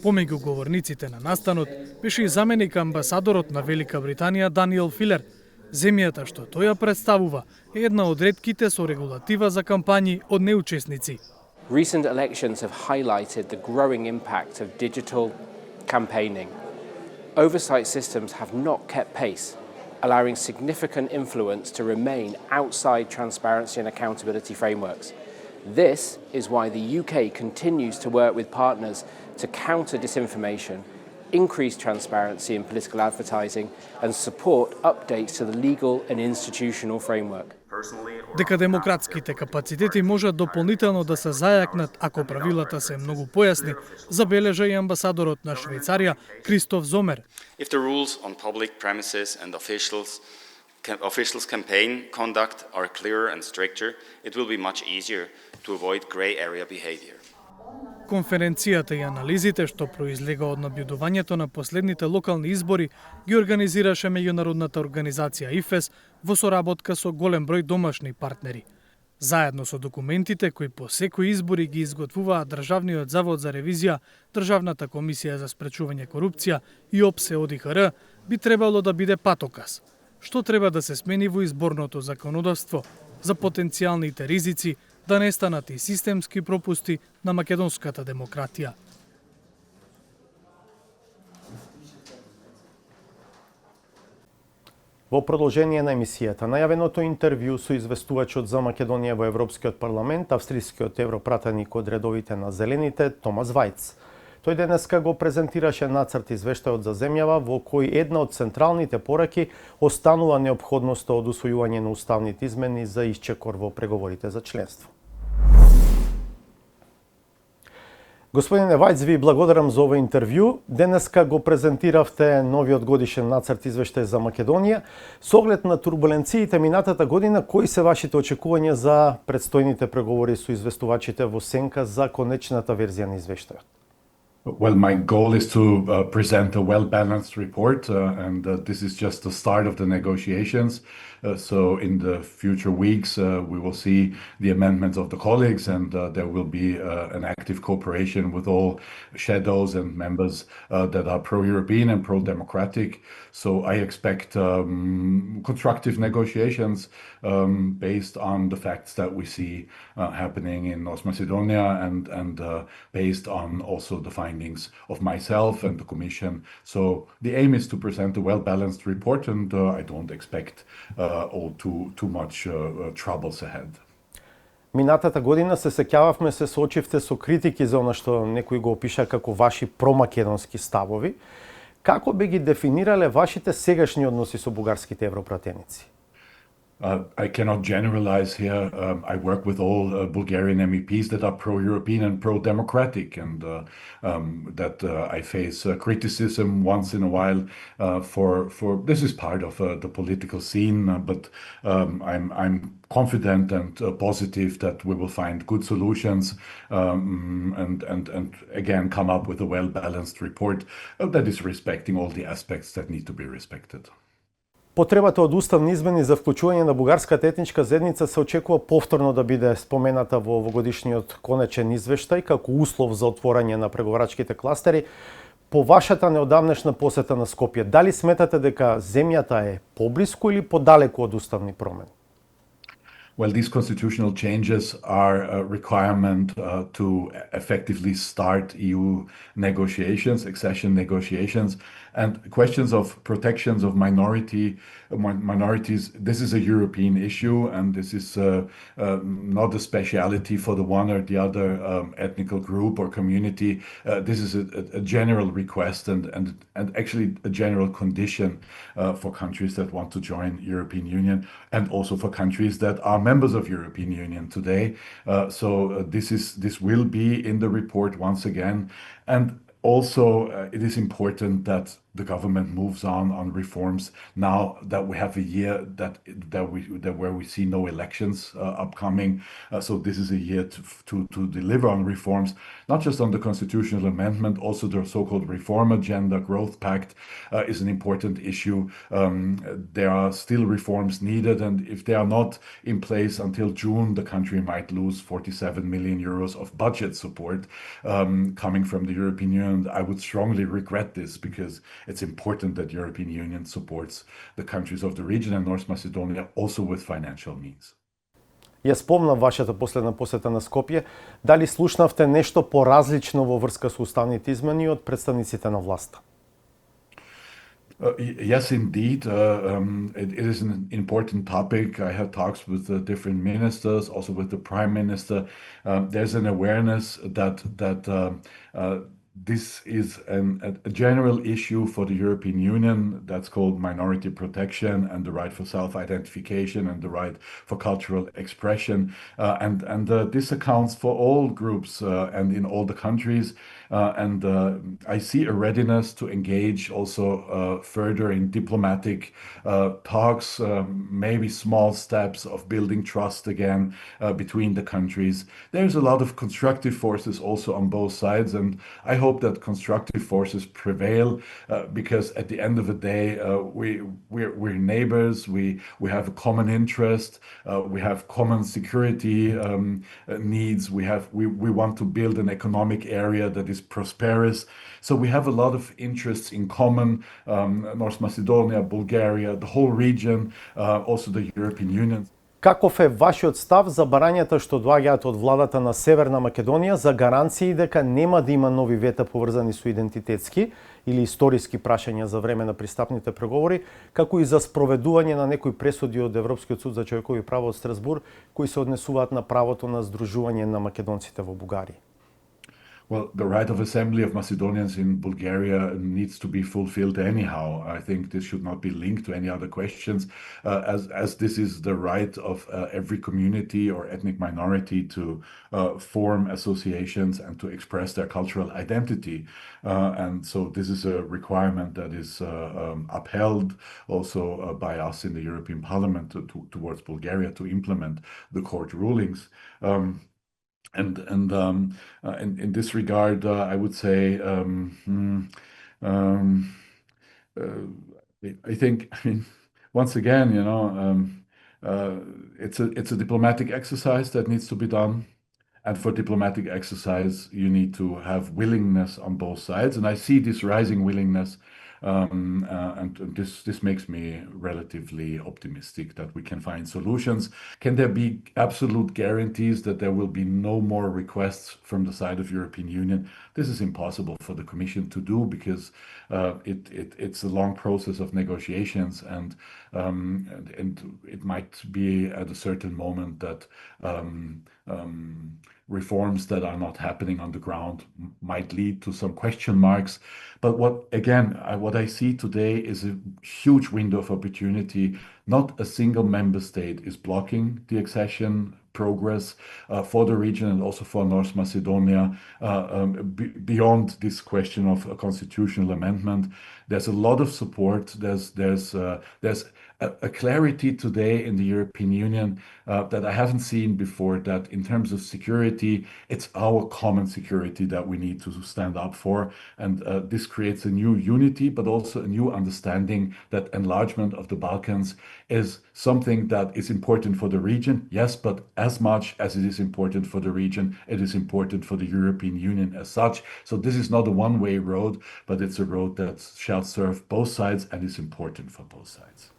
Помеѓу говорниците на настанот беше и заменик амбасадорот на Велика Британија Даниел Филер. Земјата што тој ја представува е една од ретките со регулатива за кампањи од неучесници. Recent elections have highlighted the growing impact of digital campaigning. Oversight systems have not kept pace, allowing significant influence to remain outside transparency and accountability frameworks. This is why the UK continues to work with partners to counter disinformation, increase transparency in political advertising, and support updates to the legal and institutional framework. Дека демократските капацитети можат дополнително да се зајакнат ако правилата се многу појасни, забележа и амбасадорот на Швајцарија Кристоф Зомер. If the rules on public premises and officials campaign conduct are clearer and stricter, it will be much easier to avoid grey area behavior. Конференцијата и анализите што произлега од набљудувањето на последните локални избори ги организираше меѓународната организација ИФЕС во соработка со голем број домашни партнери. Заедно со документите кои по секои избори ги изготвуваат Државниот завод за ревизија, Државната комисија за спречување корупција и ОПСЕ ОДИХР, би требало да биде патоказ. Што треба да се смени во изборното законодавство за потенцијалните ризици да не станат и системски пропусти на македонската демократија. Во продолжение на емисијата, најавеното интервју со известувачот за Македонија во Европскиот парламент, австрискиот европратеник од редовите на Зелените, Томас Вајц. Тој денеска го презентираше нацрт извештајот за земјава во кој една од централните пораки останува неопходноста од усвојување на уставните измени за исчекор во преговорите за членство. Господине Вајц, ви благодарам за ова интервју. Денеска го презентиравте новиот годишен нацрт извештај за Македонија. Со оглед на турбуленциите минатата година, кои се вашите очекувања за предстојните преговори со известувачите во сенка за конечната верзија на извештајот? Well, my goal is to present a well-balanced report, and this is just the start of the negotiations. So in the future weeks, we will see the amendments of the colleagues, and there will be an active cooperation with all shadows and members that are pro-European and pro-democratic. So I expect constructive negotiations based on the facts that we see happening in North Macedonia, and based on also the findings of myself and the Commission. So the aim is to present a well-balanced report, and I don't expect all too much troubles ahead. Минатата година се сеќававме се соочивте со критики за она што некои го опиша како ваши промакедонски ставови. Како би ги дефинирале вашите сегашни односи со бугарските европратеници? I cannot generalize here. I work with all Bulgarian MEPs that are pro-European and pro-democratic, and that I face criticism once in a while for this is part of the political scene, but I'm confident and positive that we will find good solutions and again come up with a well-balanced report that is respecting all the aspects that need to be respected. Потребата од уставни измени за вклучување на бугарската етничка заедница се очекува повторно да биде спомената во овогодишниот конечен извештај како услов за отворање на преговарачките кластери. По вашата неодамнешна посета на Скопје, дали сметате дека земјата е поблиску или подалеку од уставни промени? Well, these constitutional changes are a requirement to effectively start EU negotiations, accession negotiations, and questions of protections of minorities. This is a European issue, and this is not a speciality for the one or the other ethnical group or community. This is a general request and actually a general condition for countries that want to join European Union, and also for countries that are members of European Union today. So this will be in the report once again, and also it is important that the government moves on reforms now that we have a year where we see no elections upcoming. So this is a year to deliver on reforms, not just on the constitutional amendment, also the so-called reform agenda. Growth Pact is an important issue. There are still reforms needed, and if they are not in place until June, the country might lose 47 million euros of budget support coming from the European Union. I would strongly regret this, because it's important that the European Union supports the countries of the region and North Macedonia also with financial means. Ја спомнав вашата последна посета на Скопје. Дали слушнавте нешто поразлично во врска со уставните измени од представниците на власта? Yes, indeed. It is an important topic. I had talks with the different ministers, also with the Prime Minister. There's an awareness that this is a general issue for the European Union that's called minority protection and the right for self-identification and the right for cultural expression. This accounts for all groups and in all the countries. I see a readiness to engage also further in diplomatic talks, maybe small steps of building trust again between the countries. There's a lot of constructive forces also on both sides, and I hope that constructive forces prevail because at the end of the day, we're neighbors. We have a common interest. We have common security needs. We want to build an economic area that is prosperous. So we have a lot of interests in common. North Macedonia, Bulgaria, the whole region, also the European Union. Каков е вашиот став за барањата што доаѓаат од владата на Северна Македонија за гаранции дека нема да има нови вета поврзани со идентитетски или историски прашања за време на пристапните преговори, како и за спроведување на некои пресуди од Европскиот суд за човекови права од Страсбур, кои се однесуваат на правото на здружување на македонците во Бугарија? Well, the right of assembly of Macedonians in Bulgaria needs to be fulfilled anyhow. I think this should not be linked to any other questions, as this is the right of every community or ethnic minority to form associations and to express their cultural identity. And so this is a requirement that is upheld also by us in the European Parliament towards Bulgaria to implement the court rulings. In this regard, I would say, I think, once again, it's a diplomatic exercise that needs to be done. And for diplomatic exercise, you need to have willingness on both sides. And I see this rising willingness. And this makes me relatively optimistic that we can find solutions. Can there be absolute guarantees that there will be no more requests from the side of European Union? This is impossible for the Commission to do because it's a long process of negotiations, and it might be at a certain moment that reforms that are not happening on the ground might lead to some question marks. But what I see today is a huge window of opportunity. Not a single member state is blocking the accession progress for the region and also for North Macedonia beyond this question of a constitutional amendment. There's a lot of support. There's a clarity today in the European Union that I haven't seen before, that in terms of security, it's our common security that we need to stand up for. And this creates a new unity, but also a new understanding that enlargement of the Balkans is something that is important for the region, yes, but as much as it is important for the region, it is important for the European Union as such. So this is not a one-way road, but it's a road that shall serve both sides and is important for both sides.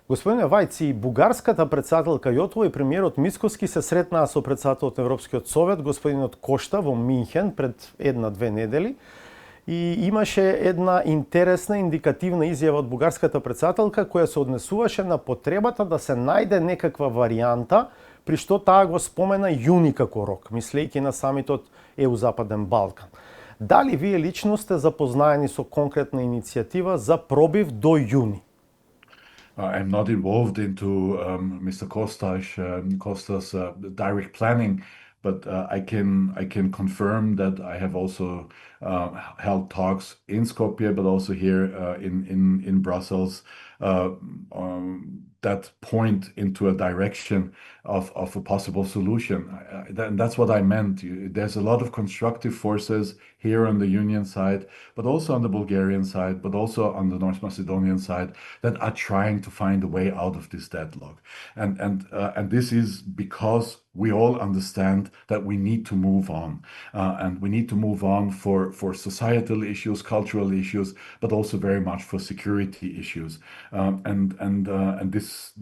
Господине Вајц, и бугарската председателка Јотова и премиерот Мицкоски се сретнаа со председателот на Европскиот совет, господинот Кошта, во Минхен пред 1-2 недели. И имаше една интересна индикативна изјава од бугарската председателка која се однесуваше на потребата да се најде некаква варијанта при што таа го спомена јуни како рок, мислејќи на самитот ЕУ Западен Балкан. Дали вие лично сте запознаени со конкретна иницијатива за пробив до јуни? I'm not involved into Mr. Costa's direct planning, but I can confirm that I have also held talks in Skopje, but also here in Brussels that point into a direction of a possible solution. That's what I meant. There's a lot of constructive forces here on the Union side, but also on the Bulgarian side, but also on the North Macedonian side that are trying to find a way out of this deadlock. And this is because we all understand that we need to move on, and we need to move on for societal issues, cultural issues, but also very much for security issues. And this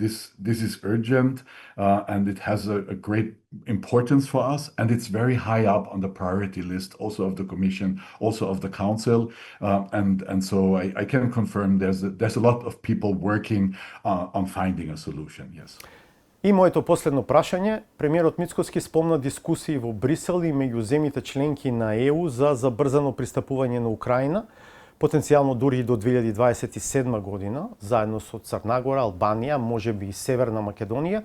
is urgent, and it has a great importance for us, and it's very high up on the priority list, also of the Commission, also of the Council, and so I can confirm there's a lot of people working on finding a solution. Yes. И моето последно прашање, премиерот Мицкоски спомна дискусии во Брисел и меѓу земјите членки на ЕУ за забрзано пристапување на Украина, потенцијално дури и до 2027 година, заедно со Црна Гора, Албанија, можеби и Северна Македонија,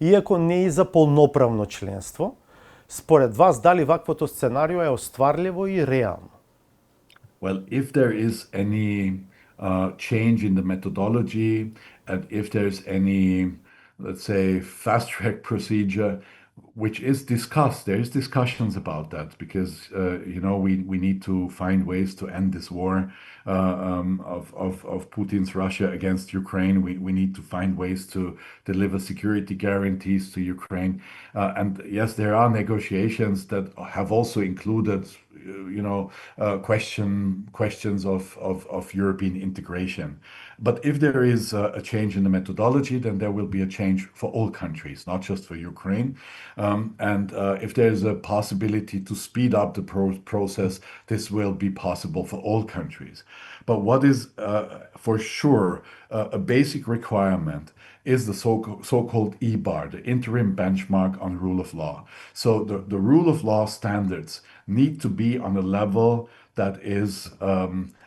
иако не и за полноправно членство. Според вас, дали ваквото сценарио е остварливо и реално? Well, if there is any change in the methodology, and if there's any, let's say, fast-track procedure, which is discussed, there is discussions about that, because we need to find ways to end this war of Putin's Russia against Ukraine. We need to find ways to deliver security guarantees to Ukraine, and yes, there are negotiations that have also included questions of European integration. But if there is a change in the methodology, then there will be a change for all countries, not just for Ukraine. And if there is a possibility to speed up the process, this will be possible for all countries. But what is for sure a basic requirement is the so-called EBAR, the interim benchmark on rule of law. So the rule of law standards need to be on a level that is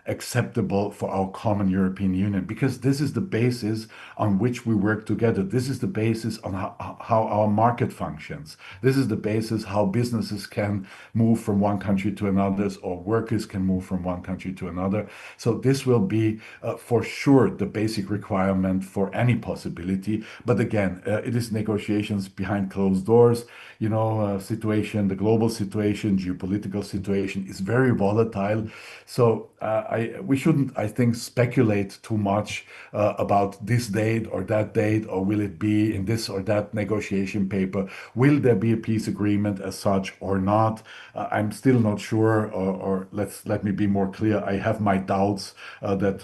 acceptable for our common European Union, because this is the basis on which we work together. This is the basis on how our market functions. This is the basis how businesses can move from one country to another, or workers can move from one country to another. So this will be for sure the basic requirement for any possibility. But again, it is negotiations behind closed doors. The global situation, geopolitical situation is very volatile. So we shouldn't, I think, speculate too much about this date or that date, or will it be in this or that negotiation paper? Will there be a peace agreement as such or not? I'm still not sure, or let me be more clear. I have my doubts that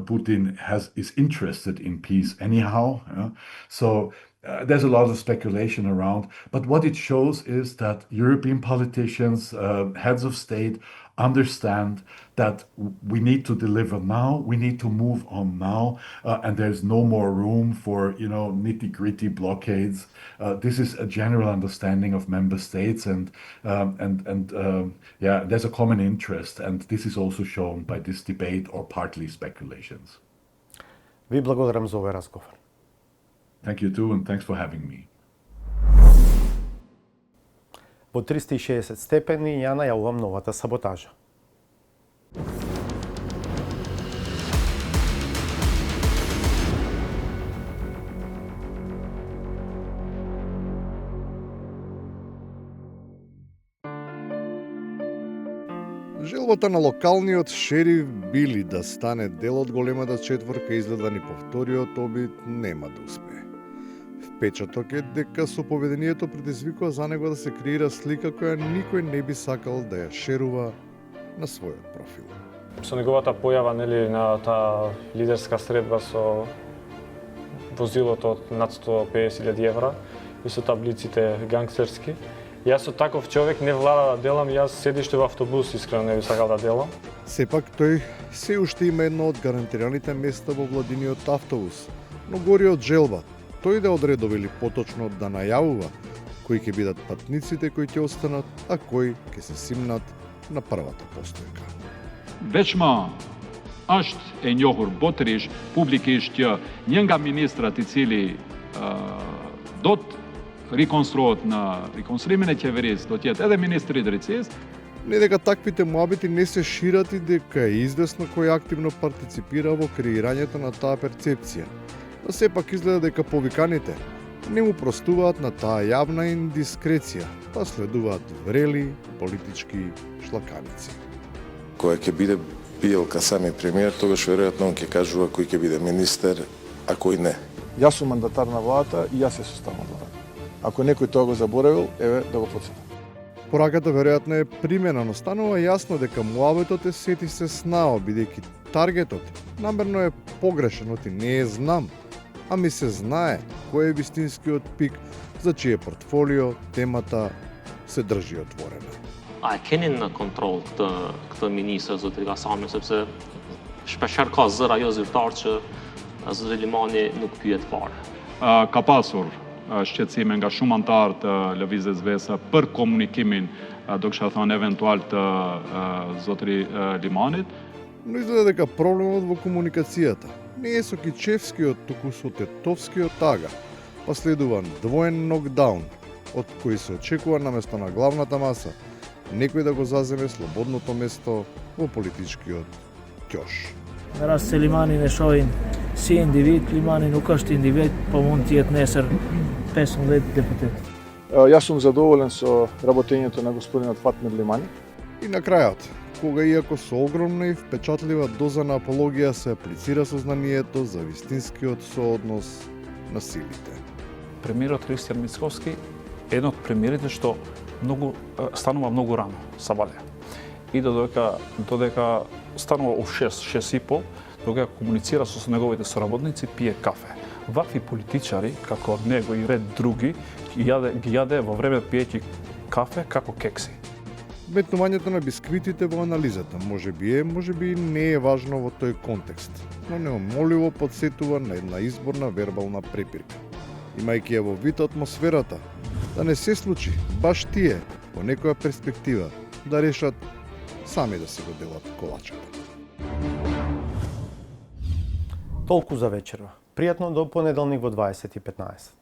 Putin is interested in peace anyhow. So there's a lot of speculation around, but what it shows is that European politicians, heads of state, understand that we need to deliver now, we need to move on now, and there's no more room for nitty-gritty blockades. This is a general understanding of member states, and there's a common interest, and this is also shown by this debate or partly speculations. Ви благодарам за овој разговор. Thank you too, and thanks for having me. Во 360 степени ја најавувам новата саботажа. Желбата на локалниот шериф Били да стане дел од големата четворка изгледа ни повториот обид нема да успее. Впечаток е дека со поведението предизвикува за него да се креира слика која никој не би сакал да ја шерува на својот профил. Со неговата појава на таа лидерска средба со возилото од над 150.000 евра и со таблиците гангстерски, јас со таков човек не влада да делам, јас седиште во автобус искрено не би сакал да делам. Сепак тој се уште има едно од гарантираните места во владиниот автобус, но гори од желба. Тој да одредува или поточно да најавува кои ќе бидат патниците кои ќе останат, а кои ќе се симнат на првата постојка. Veçma është e njohur botërisht, publikisht që një nga ministrat I cili do të rikonstruohet në rikonstruimin e qeverisë, do të jetë edhe ministri I drejtësisë. Не дека таквите муабити не се шират и дека е известно кој активно партиципира во креирањето на таа перцепција. Но сепак изгледа дека повиканите не му простуваат на таа јавна индискреција, па следуваат врели политички шлаканици. Кој ќе биде биелка сами премиер, тогаш веројатно он ќе кажува кој ќе биде министер, а кој не. Јас сум мандатар на владата и јас се составам владата. Ако некој тоа го заборавил, еве да го потсетам. Пораката веројатно е примена, но станува јасно дека муабетот е сети се снао, бидејќи таргетот намерно е погрешен, оти не е знам, ами се знае кој е вистинскиот пик за чие портфолио темата се држи отворена. A e keni në kontroll këtë ministër zotëri Kasami, sepse shpeshherë ka zëra jo zyrtar që zotëri Limani nuk pyet fare. Kapasur shqetësimin nga shumë anëtar të lëvizjes Vesa për komunikimin, do kisha thënë eventual të zotëri Limanit. Но изгледа дека проблемот во комуникацијата не е со Кичевскиот, туку со Тетовскиот тага, па следува двоен нокдаун, од кој се очекува на место на главната маса некој да го заземе слободното место во политичкиот ќош. Meras se Limanin e shohin si individ, Limani nuk është individ, po mund të jetë nesër 15 deputet. Јас сум задоволен со работењето на господинот Фатмир Лимани. И на крајот, кога иако со огромна и впечатлива доза на апологија се аплицира сознанието за вистинскиот сооднос на силите. Премиерот Христијан Мицковски е еден од премиерите што станува многу рано, сабаде. И додека станува у 6:30, додека комуницира со неговите соработници, пие кафе. Вакви политичари, како него и ред други, ги јаде во време пиејќи кафе како кекси. Метнувањето на бисквитите во анализата може би не е важно во тој контекст, но неумоливо подсетува на една изборна вербална препирка. Имајќи ја во вид атмосферата, да не се случи баш тие, по некоја перспектива, да решат сами да се го делат колачката. Толку за вечерва. Пријатно до понеделник во 20:15.